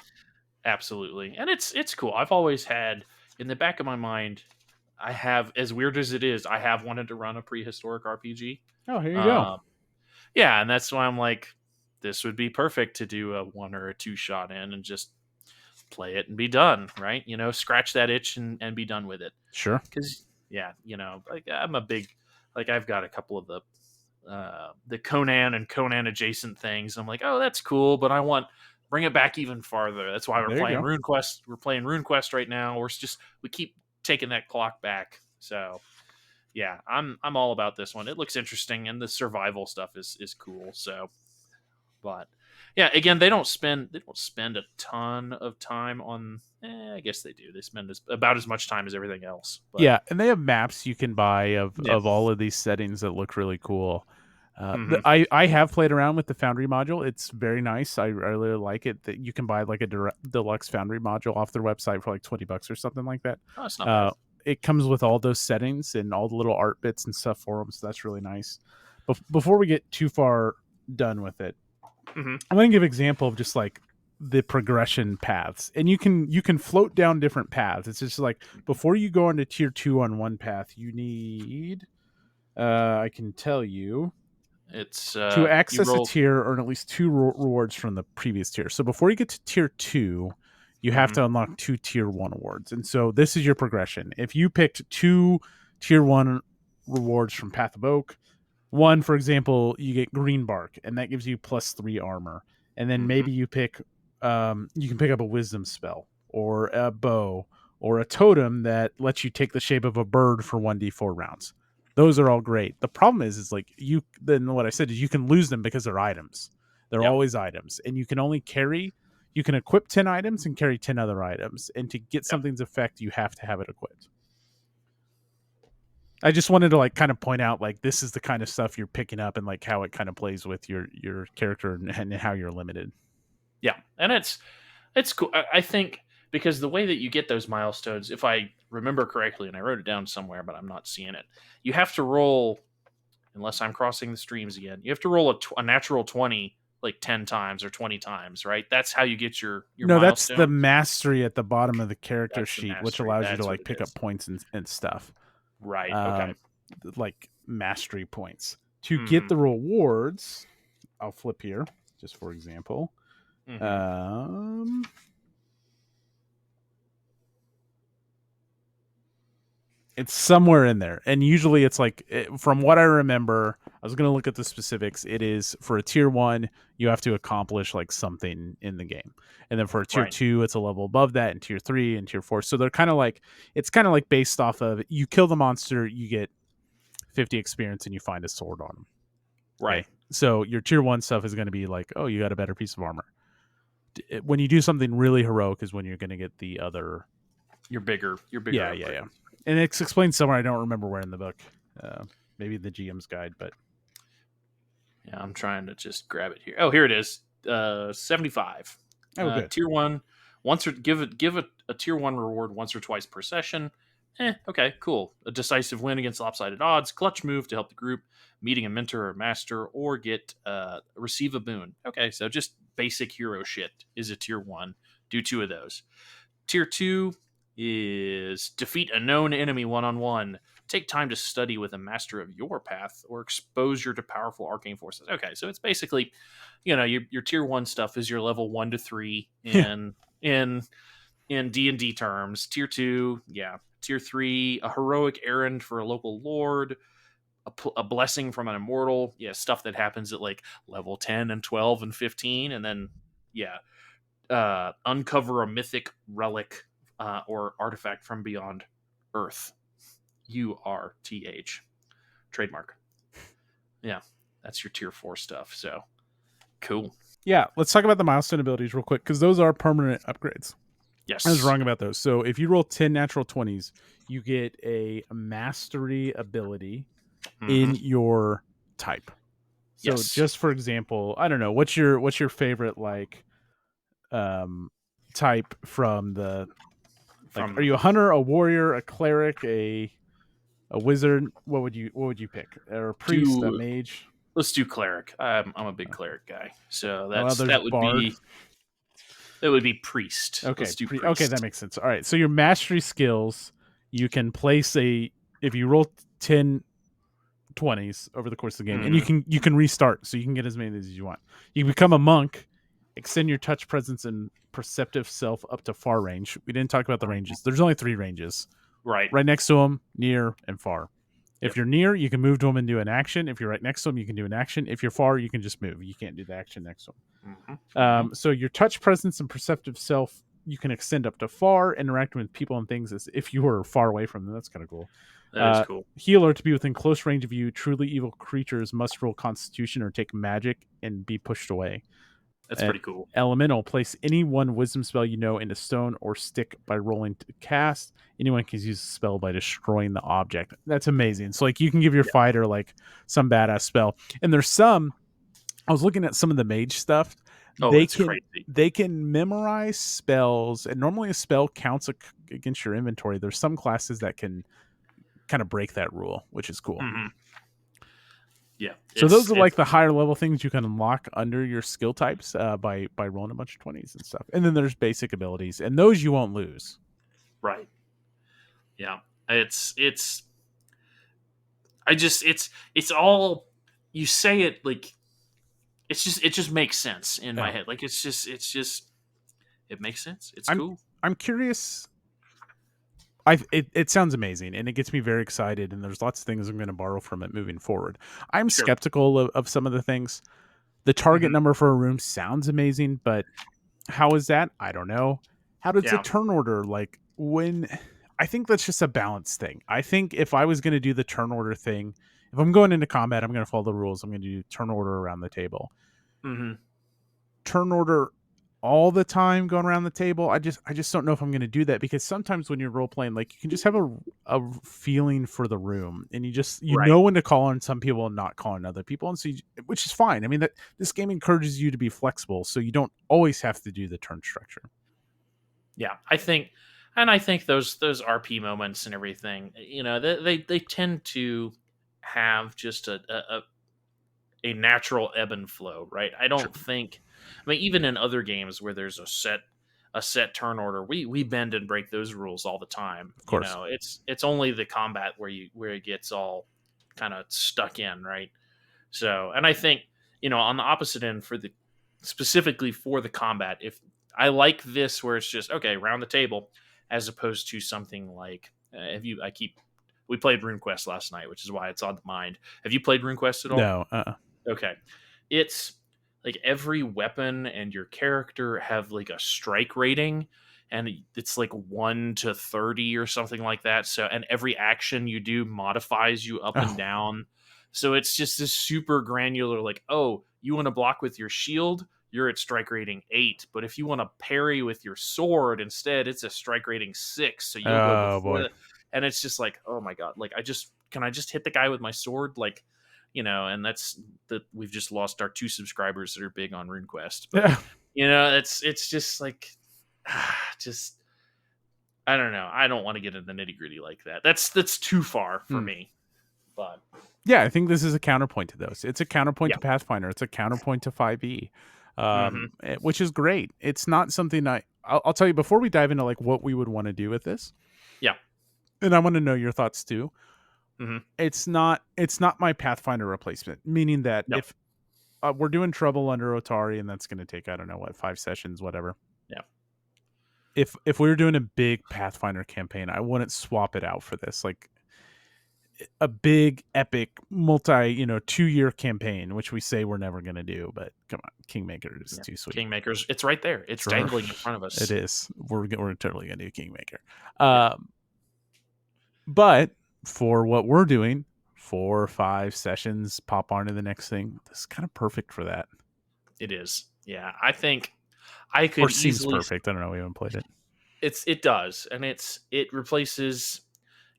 Absolutely. And it's cool. I've always had in the back of my mind, I have, as weird as it is, I have wanted to run a prehistoric RPG. Oh, here you go. Yeah, and that's why I'm like, this would be perfect to do a 1 or a 2 shot in and just play it and be done, right? Scratch that itch and be done with it. Sure. Because like I'm a big, like I've got a couple of the Conan and Conan adjacent things. I'm like, oh, that's cool, but I bring it back even farther. That's why we're playing RuneQuest. We're playing RuneQuest right now. We keep taking that clock back. So yeah, I'm all about this one. It looks interesting, and the survival stuff is cool. So, but yeah, again, they don't spend a ton of time on. I guess they do. They spend about as much time as everything else. But, yeah, and they have maps you can buy of all of these settings that look really cool. I have played around with the Foundry module. It's very nice. I really like it. That you can buy like a deluxe Foundry module off their website for like $20 or something like that. Oh, it's not bad. It comes with all those settings and all the little art bits and stuff for them, so that's really nice. But before we get too far done with it, I'm going to give an example of just like the progression paths, and you can float down different paths. It's just like, before you go into tier 2 on one path, you need I can tell you, it's to access a tier, earn at least 2 rewards from the previous tier. So before you get to tier 2, you have to unlock 2 tier 1 awards. And so this is your progression. If you picked 2 tier 1 rewards from Path of Oak, one, for example, you get green bark, and that gives you +3 armor. And then maybe you pick you can pick up a wisdom spell or a bow or a totem that lets you take the shape of a bird for 1d4 rounds. Those are all great. The problem is like, then what I said is you can lose them because they're items. They're always items, and you can equip 10 items and carry 10 other items. And to get something's effect, you have to have it equipped. I just wanted to like kind of point out, like, this is the kind of stuff you're picking up and like how it kind of plays with your character and how you're limited. Yeah. And it's cool. I think because the way that you get those milestones, if I remember correctly, and I wrote it down somewhere, but I'm not seeing it, you have to roll, unless I'm crossing the streams again, you have to roll a natural 20 like 10 times or 20 times, right? That's how you get your No, that's milestone. the mastery at the bottom of the character That's sheet, which allows you to like pick is. up points and stuff. Right. Okay. Like mastery points. To get the rewards, I'll flip here just for example. It's somewhere in there, and usually it's like, from what I remember, I was going to look at the specifics. It is for a tier 1, you have to accomplish like something in the game, and then for a tier 2, it's a level above that, and tier 3 and tier 4. So they're kind of like, it's kind of like based off of, you kill the monster, you get 50 experience, and you find a sword on them. Right. Okay? So your tier 1 stuff is going to be like, oh, you got a better piece of armor. When you do something really heroic is when you're going to get the other, your bigger. Yeah. And it's explained somewhere, I don't remember where in the book. Maybe the GM's guide, but yeah, I'm trying to just grab it here. Oh, here it is. 75. Oh, good. Tier 1. Once or give a tier 1 reward once or twice per session. Okay, cool. A decisive win against lopsided odds, clutch move to help the group, meeting a mentor or master, or receive a boon. Okay, so just basic hero shit is a tier 1. Do 2 of those. Tier 2 is defeat a known enemy one-on-one. Take time to study with a master of your path, or exposure to powerful arcane forces. Okay, so it's basically, your tier 1 stuff is your level 1 to 3 in D&D terms. Tier 2, yeah. Tier 3, a heroic errand for a local lord, a blessing from an immortal, stuff that happens at like level 10 and 12 and 15, and then uncover a mythic relic or artifact from beyond Earth. URTH. Trademark. Yeah, that's your tier 4 stuff. So cool. Yeah, let's talk about the milestone abilities real quick, because those are permanent upgrades. Yes. I was wrong about those. So if you roll 10 natural 20s, you get a mastery ability in your type. So just for example, I don't know, what's your favorite like type from the are you a hunter, a warrior, a cleric, a wizard? What would you pick? Or a priest, a mage? Let's do cleric. I'm a big cleric guy, so bard. That would be priest. Okay, let's do priest. Okay, that makes sense. All right, so your mastery skills, you can place if you roll 10 20s over the course of the game, and you can restart, so you can get as many as you want. You can become a monk, extend your touch, presence, and perceptive self up to far range. We didn't talk about the ranges. There's only 3 ranges. Right next to them, near, and far. If you're near, you can move to them and do an action. If you're right next to them, you can do an action. If you're far, you can just move. You can't do the action next to them. So your touch, presence, and perceptive self, you can extend up to far, interacting with people and things as if you were far away from them. That's kind of cool. That is cool. Healer, to be within close range of you. Truly evil creatures must roll Constitution or take magic and be pushed away. That's pretty cool. Elemental, place any one wisdom spell you know into stone or stick by rolling to cast. Anyone can use a spell by destroying the object. That's amazing. So like you can give your fighter like some badass spell. And there's some, I was looking at some of the mage stuff. They can memorize spells, and normally a spell counts against your inventory. There's some classes that can kind of break that rule, which is cool. Yeah. So those are like the higher level things you can unlock under your skill types by rolling a bunch of 20s and stuff. And then there's basic abilities, and those you won't lose. Right. Yeah. It's all, you say it like it just makes sense in my head. Like it makes sense. It's cool. I'm curious. It sounds amazing, and it gets me very excited, and there's lots of things I'm going to borrow from it moving forward. I'm skeptical of some of the things. The target number for a room sounds amazing, but how is that? I don't know. How does the turn order, like when... I think that's just a balance thing. I think if I was going to do the turn order thing, if I'm going into combat, I'm going to follow the rules. I'm going to do turn order around the table. Turn order all the time going around the table, I just don't know if I'm going to do that, because sometimes when you're role playing, like you can just have a feeling for the room, and you know when to call on some people and not call on other people, and so which is fine. I mean, that this game encourages you to be flexible, so you don't always have to do the turn structure. Yeah, I think those RP moments and everything, they tend to have just a natural ebb and flow, right? I don't think. I mean, even in other games where there's a set turn order, we bend and break those rules all the time. Of course. It's only the combat where it gets all kind of stuck in, right? So, and I think, on the opposite end, specifically for the combat, if I like this where it's just okay, round the table, as opposed to something like we played RuneQuest last night, which is why it's on the mind. Have you played RuneQuest at all? No. Okay. It's like every weapon and your character have like a strike rating, and it's like 1 to 30 or something like that. So, and every action you do modifies you up and down. So it's just this super granular, like, oh, you want to block with your shield, you're at strike rating 8. But if you want to parry with your sword instead, it's a strike rating 6. So you'll go before that. And it's just like, oh my God, like can I just hit the guy with my sword? Like, and we've just lost our 2 subscribers that are big on RuneQuest. But, it's just like, just, I don't know. I don't want to get into the nitty gritty like that. That's too far for me. But yeah, I think this is a counterpoint to those. It's a counterpoint to Pathfinder. It's a counterpoint to 5e, which is great. It's not something I'll tell you before we dive into like what we would want to do with this. Yeah. And I want to know your thoughts too. Mm-hmm. It's not my Pathfinder replacement, meaning that if we're doing Trouble under Otari, and that's going to take, I don't know what, 5 sessions, whatever. Yeah. If we were doing a big Pathfinder campaign, I wouldn't swap it out for this. Like a big epic multi 2-year campaign, which we say we're never going to do, but come on, Kingmaker is too sweet. Kingmaker's, it's right there. It's dangling in front of us. It is. We're totally going to do Kingmaker. But for what we're doing, 4 or 5 sessions, pop on to the next thing. This is kind of perfect for that. It is. Yeah, I think I could. Or seems perfect. I don't know. We haven't played it. It does, and it replaces.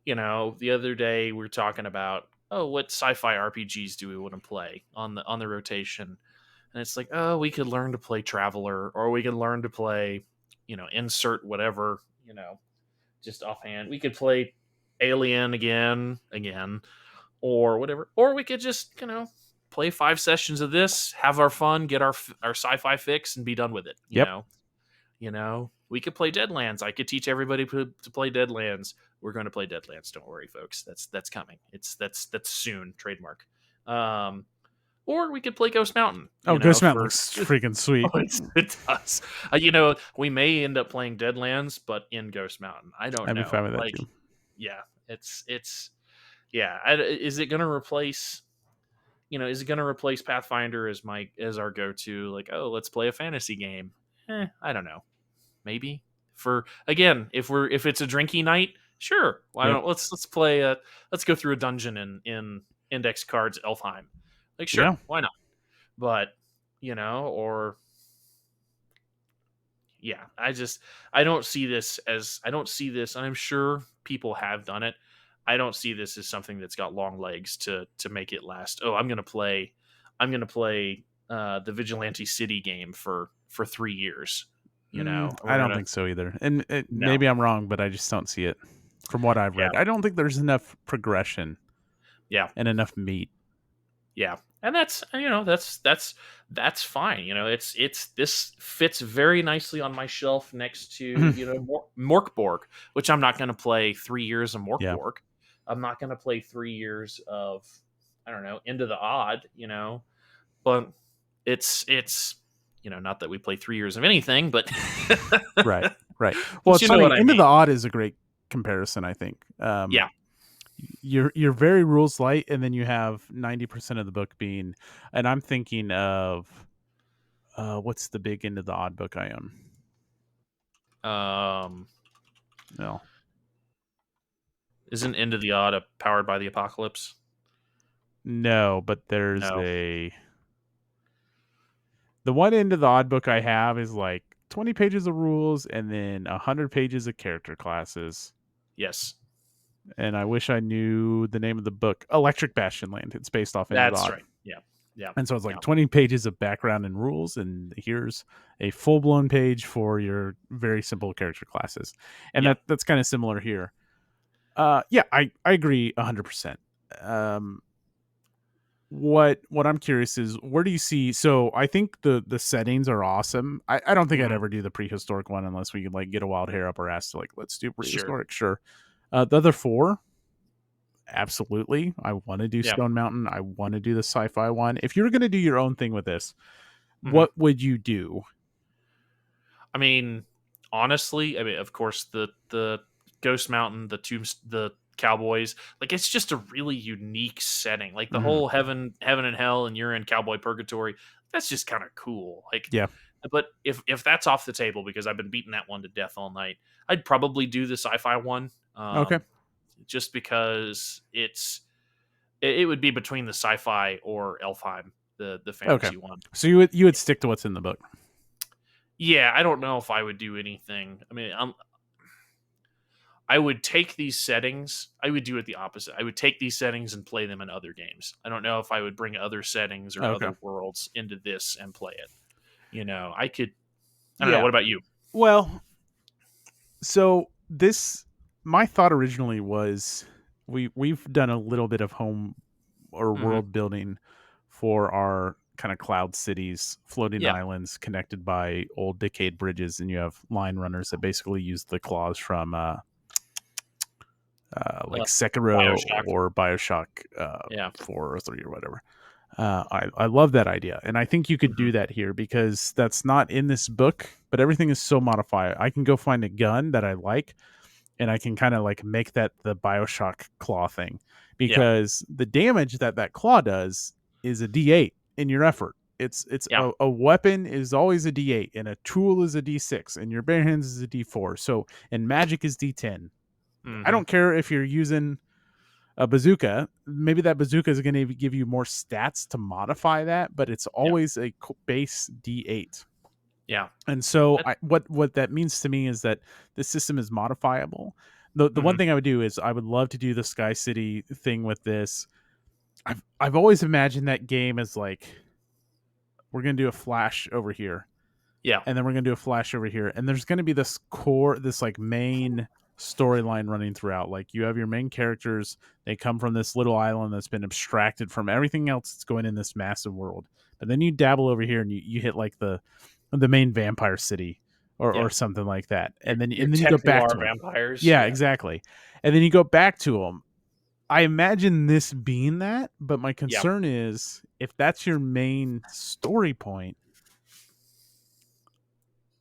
The other day we were talking about, what sci-fi RPGs do we want to play on the rotation, and it's like, we could learn to play Traveler, or we could learn to play, insert whatever, just offhand. We could play Alien again, or whatever, or we could just play 5 sessions of this, have our fun, get our sci-fi fix, and be done with it. You know, we could play Deadlands. I could teach everybody to play Deadlands. We're going to play Deadlands. Don't worry, folks. That's coming. That's soon. Trademark. Or we could play Ghost Mountain. Ghost Mountain looks freaking sweet. It does. We may end up playing Deadlands, but in Ghost Mountain. I don't know. I'd be fine with that too. Yeah, it's is it going to replace? Is it going to replace Pathfinder as our go-to? Like, let's play a fantasy game. I don't know. Maybe if it's a drinky night, sure. Why don't let's play let's go through a dungeon in Index Cards Elfheim. Like, sure, why not? But I don't see this, and I'm sure people have done it. I don't see this as something that's got long legs to make it last. I'm gonna play the Vigilante City game for 3 years. I don't think so either. And maybe I'm wrong, but I just don't see it from what I've read. I don't think there's enough progression. Yeah. And enough meat. Yeah. And that's fine. This fits very nicely on my shelf next to, Morkborg, which I'm not going to play 3 years of Morkborg. Yeah. I'm not going to play 3 years of, I don't know, Into the Odd, but it's not that we play 3 years of anything, but right. Well, it's funny. Into the Odd is a great comparison, I think. Yeah. You're very rules light, and then you have 90% of the book being, and I'm thinking of what's the big Into the Odd book I own? No. Isn't Into the Odd Powered by the Apocalypse? No, but there's the one Into the Odd book I have is like 20 pages of rules and then 100 pages of character classes. Yes. And I wish I knew the name of the book. Electric Bastion Land. It's based off Into the Odd. That's right. Yeah. And so it's like 20 pages of background and rules, and here's a full-blown page for your very simple character classes. And that's kind of similar here. I agree 100%. what I'm curious is, where do you see? So I think the settings are awesome. I don't think I'd ever do the prehistoric one unless we could like get a wild hair up our ass to like, let's do prehistoric. Sure. The other four, absolutely. I want to do Stone Mountain. I want to do the sci-fi one. If you were going to do your own thing with this, what would you do? I mean, honestly, of course, the Ghost Mountain, the Cowboys, like it's just a really unique setting. Like the whole heaven and hell, and you're in cowboy purgatory. That's just kind of cool. Like, yeah. But if that's off the table, because I've been beating that one to death all night, I'd probably do the sci-fi one. Okay. Just because it would be between the sci-fi or Elfheim, the fantasy one. So you would stick to what's in the book. Yeah, I don't know if I would do anything. I mean, I would take these settings. I would do it the opposite. I would take these settings and play them in other games. I don't know if I would bring other settings or other worlds into this and play it. You know, I could. I don't know. What about you? Well, so my thought originally was we've done a little bit of home or world building for our kind of cloud cities, floating islands connected by old decayed bridges, and you have line runners that basically use the claws from like Sekiro BioShock. or BioShock 4 or 3 or whatever. I love that idea, and I think you could do that here because that's not in this book, but everything is so modified. I can go find a gun that I like, and I can kind of like make that the BioShock claw thing, because the damage that claw does is a D8 in your effort. It's a weapon is always a D8, and a tool is a D6, and your bare hands is a D4. So, and magic is D10. I don't care if you're using a bazooka. Maybe that bazooka is going to give you more stats to modify that, but it's always a base D8. Yeah. And so what that means to me is that the system is modifiable. The one thing I would do is I would love to do the Sky City thing with this. I've always imagined that game as like, we're going to do a flash over here. Yeah. And then we're going to do a flash over here. And there's going to be this like main storyline running throughout. Like, you have your main characters. They come from this little island that's been abstracted from everything else that's going in this massive world. But then you dabble over here and you hit like the main vampire city or something like that. And then you go back to vampires. Yeah, exactly. And then you go back to them. I imagine this being that, but my concern is if that's your main story point,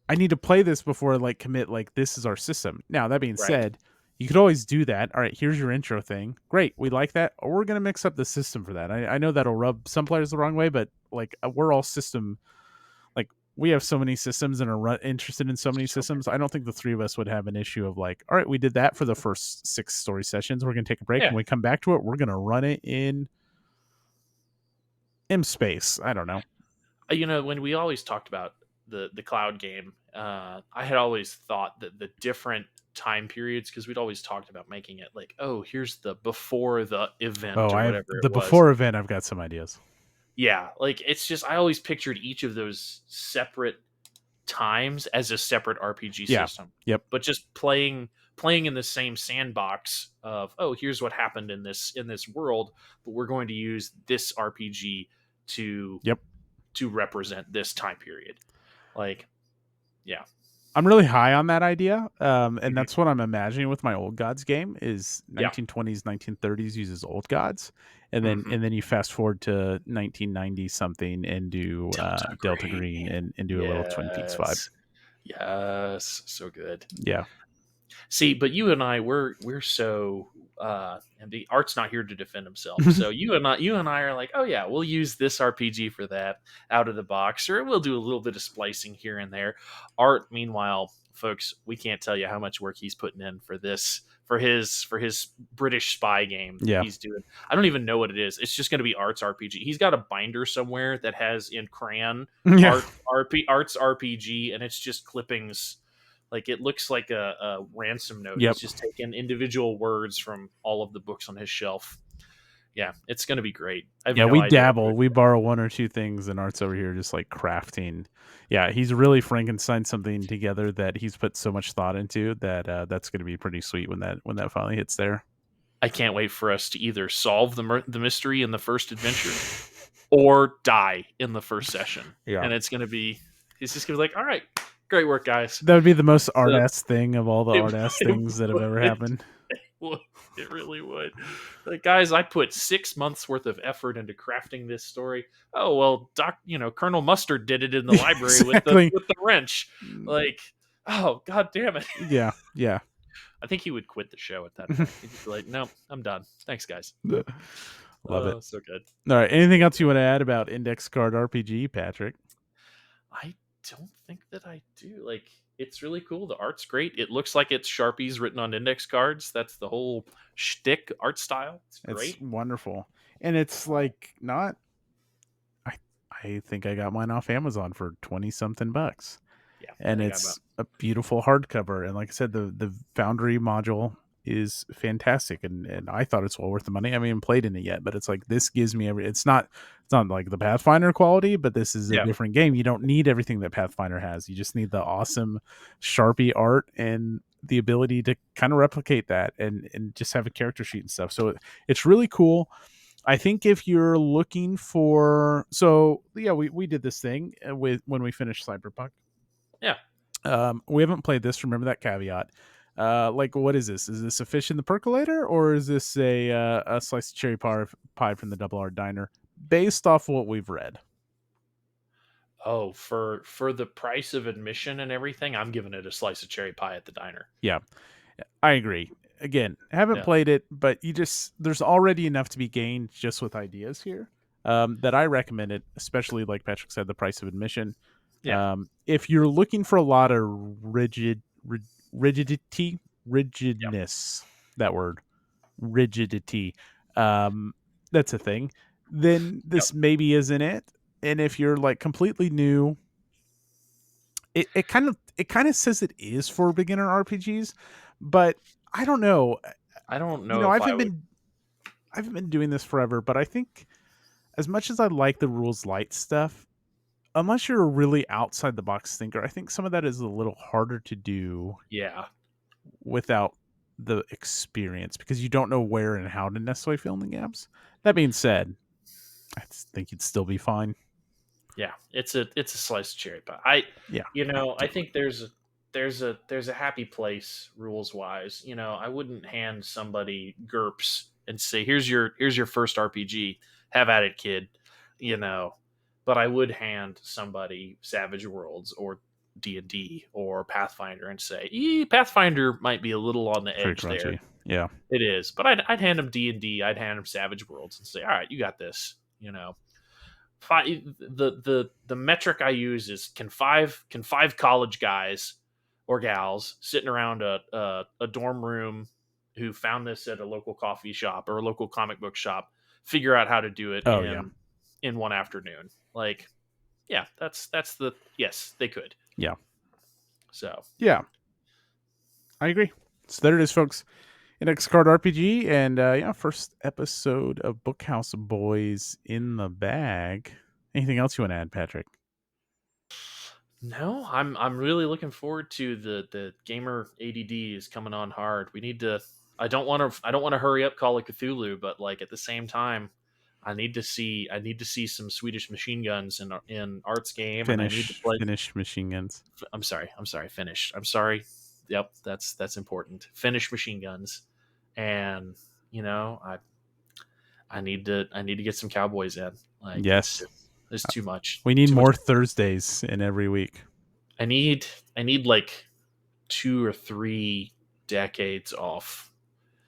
I need to play this before I like commit like this is our system. Now, that being said, you could always do that. All right, here's your intro thing. Great, we like that. Or we're going to mix up the system for that. I know that'll rub some players the wrong way, but like we're all system, like we have so many systems and are interested in so many systems. I don't think the three of us would have an issue of like, all right, we did that for the first 6 story sessions. We're going to take a break. When we come back to it, we're going to run it in M space. I don't know. You know, when we always talked about the cloud game, I had always thought that the different time periods, because we'd always talked about making it like, oh, here's the before the event or whatever it was. Before event, I've got some ideas. Yeah, like it's just I always pictured each of those separate times as a separate RPG system. Yep. But just playing in the same sandbox of, oh, here's what happened in this world, but we're going to use this RPG to represent this time period. Like, yeah. I'm really high on that idea. And that's what I'm imagining with my Old Gods game is 1920s, 1930s uses Old Gods. And then you fast forward to 1990 something and do Delta Green and do a little Twin Peaks vibe. Yes. So good. Yeah. See, but you and I, we're so, and the Art's not here to defend himself. So you and I are like, oh yeah, we'll use this RPG for that out of the box, or we'll do a little bit of splicing here and there. Art, meanwhile, folks, we can't tell you how much work he's putting in for this, for his British spy game that he's doing. I don't even know what it is. It's just going to be Art's RPG. He's got a binder somewhere that has in crayon Art's RPG, and it's just clippings. Like it looks like a ransom note. He's just taking individual words from all of the books on his shelf. Yeah, it's going to be great. We dabble. We borrow one or two things, and Art's over here just like crafting. Yeah, he's really Frankenstein something together that he's put so much thought into that that's going to be pretty sweet when that finally hits there. I can't wait for us to either solve the mystery in the first adventure or die in the first session. Yeah. And it's just going to be like, all right, great work, guys. That would be the most So, art-ass thing of all the art-ass things that have ever happened. It really would. Like, guys, I put 6 months worth of effort into crafting this story. Oh, well, Colonel Mustard did it in the library Exactly. with the wrench. Like, oh, god damn it. Yeah. Yeah. I think he would quit the show at that point. He'd be like, no, I'm done. Thanks, guys. Love it. So good. All right. Anything else you want to add about Index Card RPG, Patrick? I don't think that I do. Like, it's really cool. The art's great. It looks like it's Sharpies written on index cards. That's the whole shtick art style. It's great. It's wonderful. And it's like not I think I got mine off Amazon for 20 something bucks. Yeah. And it's a beautiful hardcover. And like I said, the Foundry module is fantastic, and I thought it's well worth the money. I haven't even played in it yet, but it's like this gives me it's not like the Pathfinder quality, but this is a different game. You don't need everything that Pathfinder has. You just need the awesome Sharpie art and the ability to kind of replicate that and just have a character sheet and stuff. So it's really cool. I think if you're looking for, we did this thing when we finished Cyberpunk. Yeah. We haven't played this. Remember that caveat. Like, what is this? Is this a fish in the percolator, or is this a slice of cherry pie from the Double R Diner? Based off what we've read. Oh, for the price of admission and everything, I'm giving it a slice of cherry pie at the diner. Yeah, I agree. Again, haven't played it, but there's already enough to be gained just with ideas here that I recommend it, especially like Patrick said, the price of admission. Yeah. If you're looking for a lot of rigidness, that word, rigidity, that's a thing, then this maybe isn't it. And if you're like completely new, it kind of says it is for beginner RPGs, but I don't know. I don't know. You know, I haven't been doing this forever, but I think as much as I like the rules light stuff, unless you're a really outside the box thinker, I think some of that is a little harder to do. Yeah. Without the experience, because you don't know where and how to necessarily fill in the gaps. That being said, I think you'd still be fine. Yeah, it's a slice of cherry pie. I think there's a happy place rules wise. I wouldn't hand somebody GURPS and say, here's your first RPG, have at it, kid. But I would hand somebody Savage Worlds or D&D or Pathfinder and say, Pathfinder might be a little on the edge there. Yeah, it is. But I'd hand them D&D, I'd hand them Savage Worlds and say, all right, you got this. The metric I use is can five college guys or gals sitting around a dorm room who found this at a local coffee shop or a local comic book shop figure out how to do it in one afternoon. Like, yeah, that's yes, they could. Yeah. So yeah, I agree. So there it is, folks. Index Card RPG, and first episode of Bookhouse Boys in the bag. Anything else you want to add, Patrick? No, I'm really looking forward to the gamer ADD is coming on hard. We need to. I don't want to hurry up Call of Cthulhu, but like at the same time, I need to see some Swedish machine guns in Art's game. Finnish machine guns. I'm sorry. Finnish. I'm sorry. Yep, that's important. Finnish machine guns, and I need to get some cowboys in. Like, yes, there's too much. We need more Thursdays in every week. I need like 2 or 3 decades off.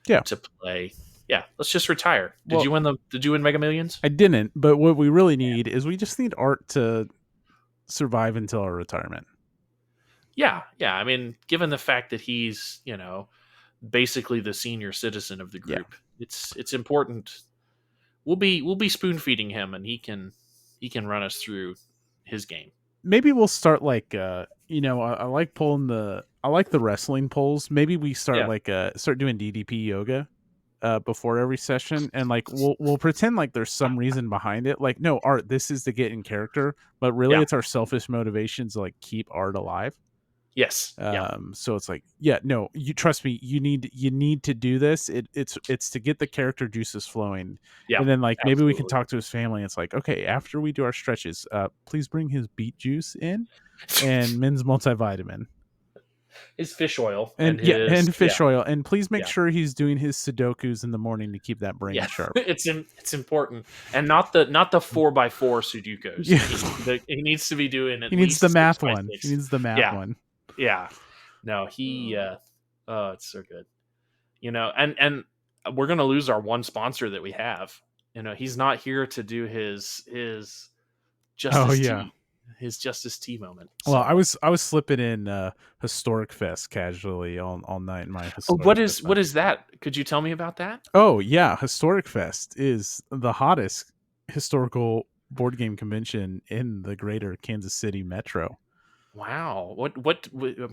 To play. Yeah, let's just retire. Did you win Mega Millions? I didn't, but what we really need is we just need Art to survive until our retirement. Yeah. I mean, given the fact that he's, basically the senior citizen of the group, it's important. We'll be spoon feeding him, and he can run us through his game. Maybe we'll start like I like I like the wrestling polls. Maybe we start start doing DDP yoga before every session, and like we'll pretend like there's some reason behind it. Like, no, Art, this is to get in character, but really it's our selfish motivations to like keep Art alive. Yes. So it's like, yeah, no, you trust me. You need to do this. It's to get the character juices flowing. Yeah. And then like maybe absolutely. we can talk to his family. It's like, okay, after we do our stretches, please bring his beet juice in and men's multivitamin. His fish oil and fish oil, and please make sure he's doing his Sudokus in the morning to keep that brain sharp. It's important, and not the 4x4 Sudokus. Yeah. He needs to be doing he needs the math one. He needs the math one. Yeah, no, he. Oh, it's so good. And we're gonna lose our one sponsor that we have. He's not here to do his Justice Tea. His Justice Tea moment. So. Well, I was slipping in Historic Fest casually all night in my Historic what is that? Could you tell me about that? Oh yeah, Historic Fest is the hottest historical board game convention in the greater Kansas City metro. Wow.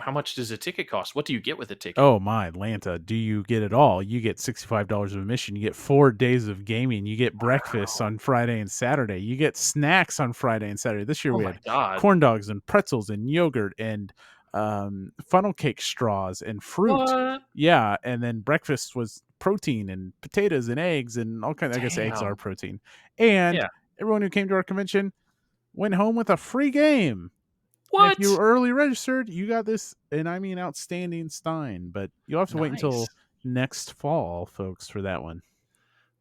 How much does a ticket cost? What do you get with a ticket? Oh my Atlanta, do you get it all? You get $65 of admission. You get 4 days of gaming. You get breakfast on Friday and Saturday. You get snacks on Friday and Saturday. This year we had corn dogs and pretzels and yogurt and funnel cake straws and fruit. What? Yeah, and then breakfast was protein and potatoes and eggs and all kinds. I guess eggs are protein. And everyone who came to our convention went home with a free game. What? If you were early registered, you got this, and I mean outstanding Stein, but you'll have to wait until next fall, folks, for that one.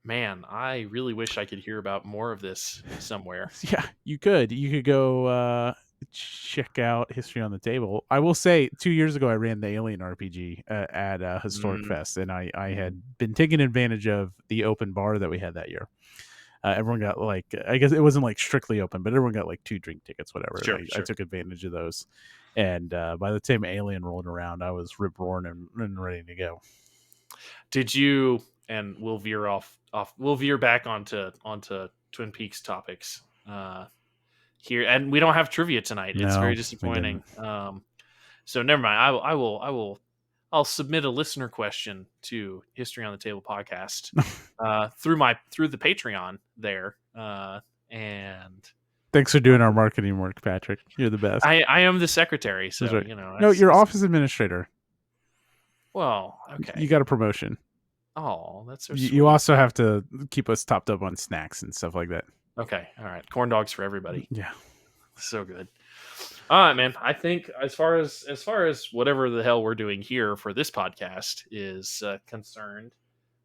Man, I really wish I could hear about more of this somewhere. Yeah, you could. You could go check out History on the Table. I will say 2 years ago, I ran the Alien RPG at Historic Fest, and I had been taking advantage of the open bar that we had that year. Everyone got I guess it wasn't strictly open, but everyone got 2 drink tickets, whatever. Sure. I took advantage of those. And by the time Alien rolled around, I was rip-roaring and ready to go. Did you, and we'll veer back onto Twin Peaks topics here. And we don't have trivia tonight. It's very disappointing. So never mind. I'll submit a listener question to History on the Table podcast through the Patreon there. And thanks for doing our marketing work, Patrick. You're the best. I am the secretary, so right. No, you're office administrator. Well, okay. You got a promotion. Oh, that's so sweet. You also have to keep us topped up on snacks and stuff like that. Okay, all right. Corn dogs for everybody. Yeah, so good. All right, man. I think as far as whatever the hell we're doing here for this podcast is concerned,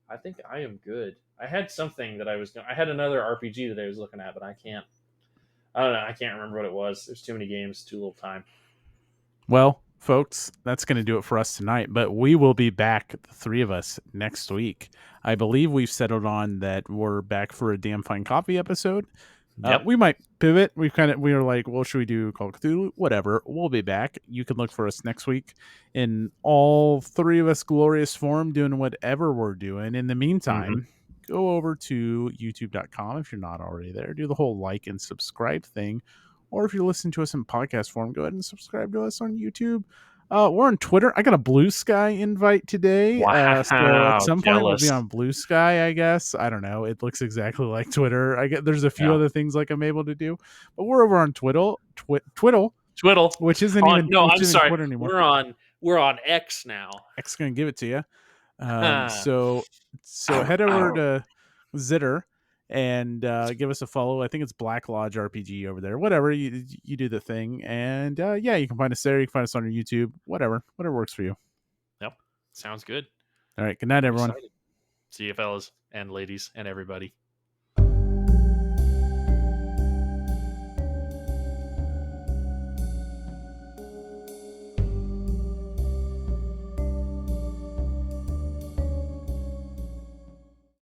I think I am good. I had something that I had another RPG that I was looking at, but I don't know. I can't remember what it was. There's too many games, too little time. Well, folks, that's going to do it for us tonight, but we will be back, the 3 of us, next week. I believe we've settled on that we're back for a Damn Fine Coffee episode. Yep. We might pivot. We were like, well, should we do Call of Cthulhu? Whatever. We'll be back. You can look for us next week in all 3 of us glorious form doing whatever we're doing. In the meantime, go over to youtube.com if you're not already there. Do the whole like and subscribe thing. Or if you're listening to us in podcast form, go ahead and subscribe to us on YouTube. We're on Twitter. I got a Blue Sky invite today. Wow, so at some point we'll be on Blue Sky, I guess. I don't know. It looks exactly like Twitter. I get there's a few other things I'm able to do, but we're over on Twiddle, which isn't even Twitter anymore. We're on X now. X is gonna give it to you. So head over to Zitter and give us a follow. I think it's Black Lodge RPG over there. Whatever, you do the thing. And you can find us there. You can find us on our YouTube. Whatever works for you. Yep. Sounds good. All right. Good night, everyone. See you, fellas and ladies and everybody.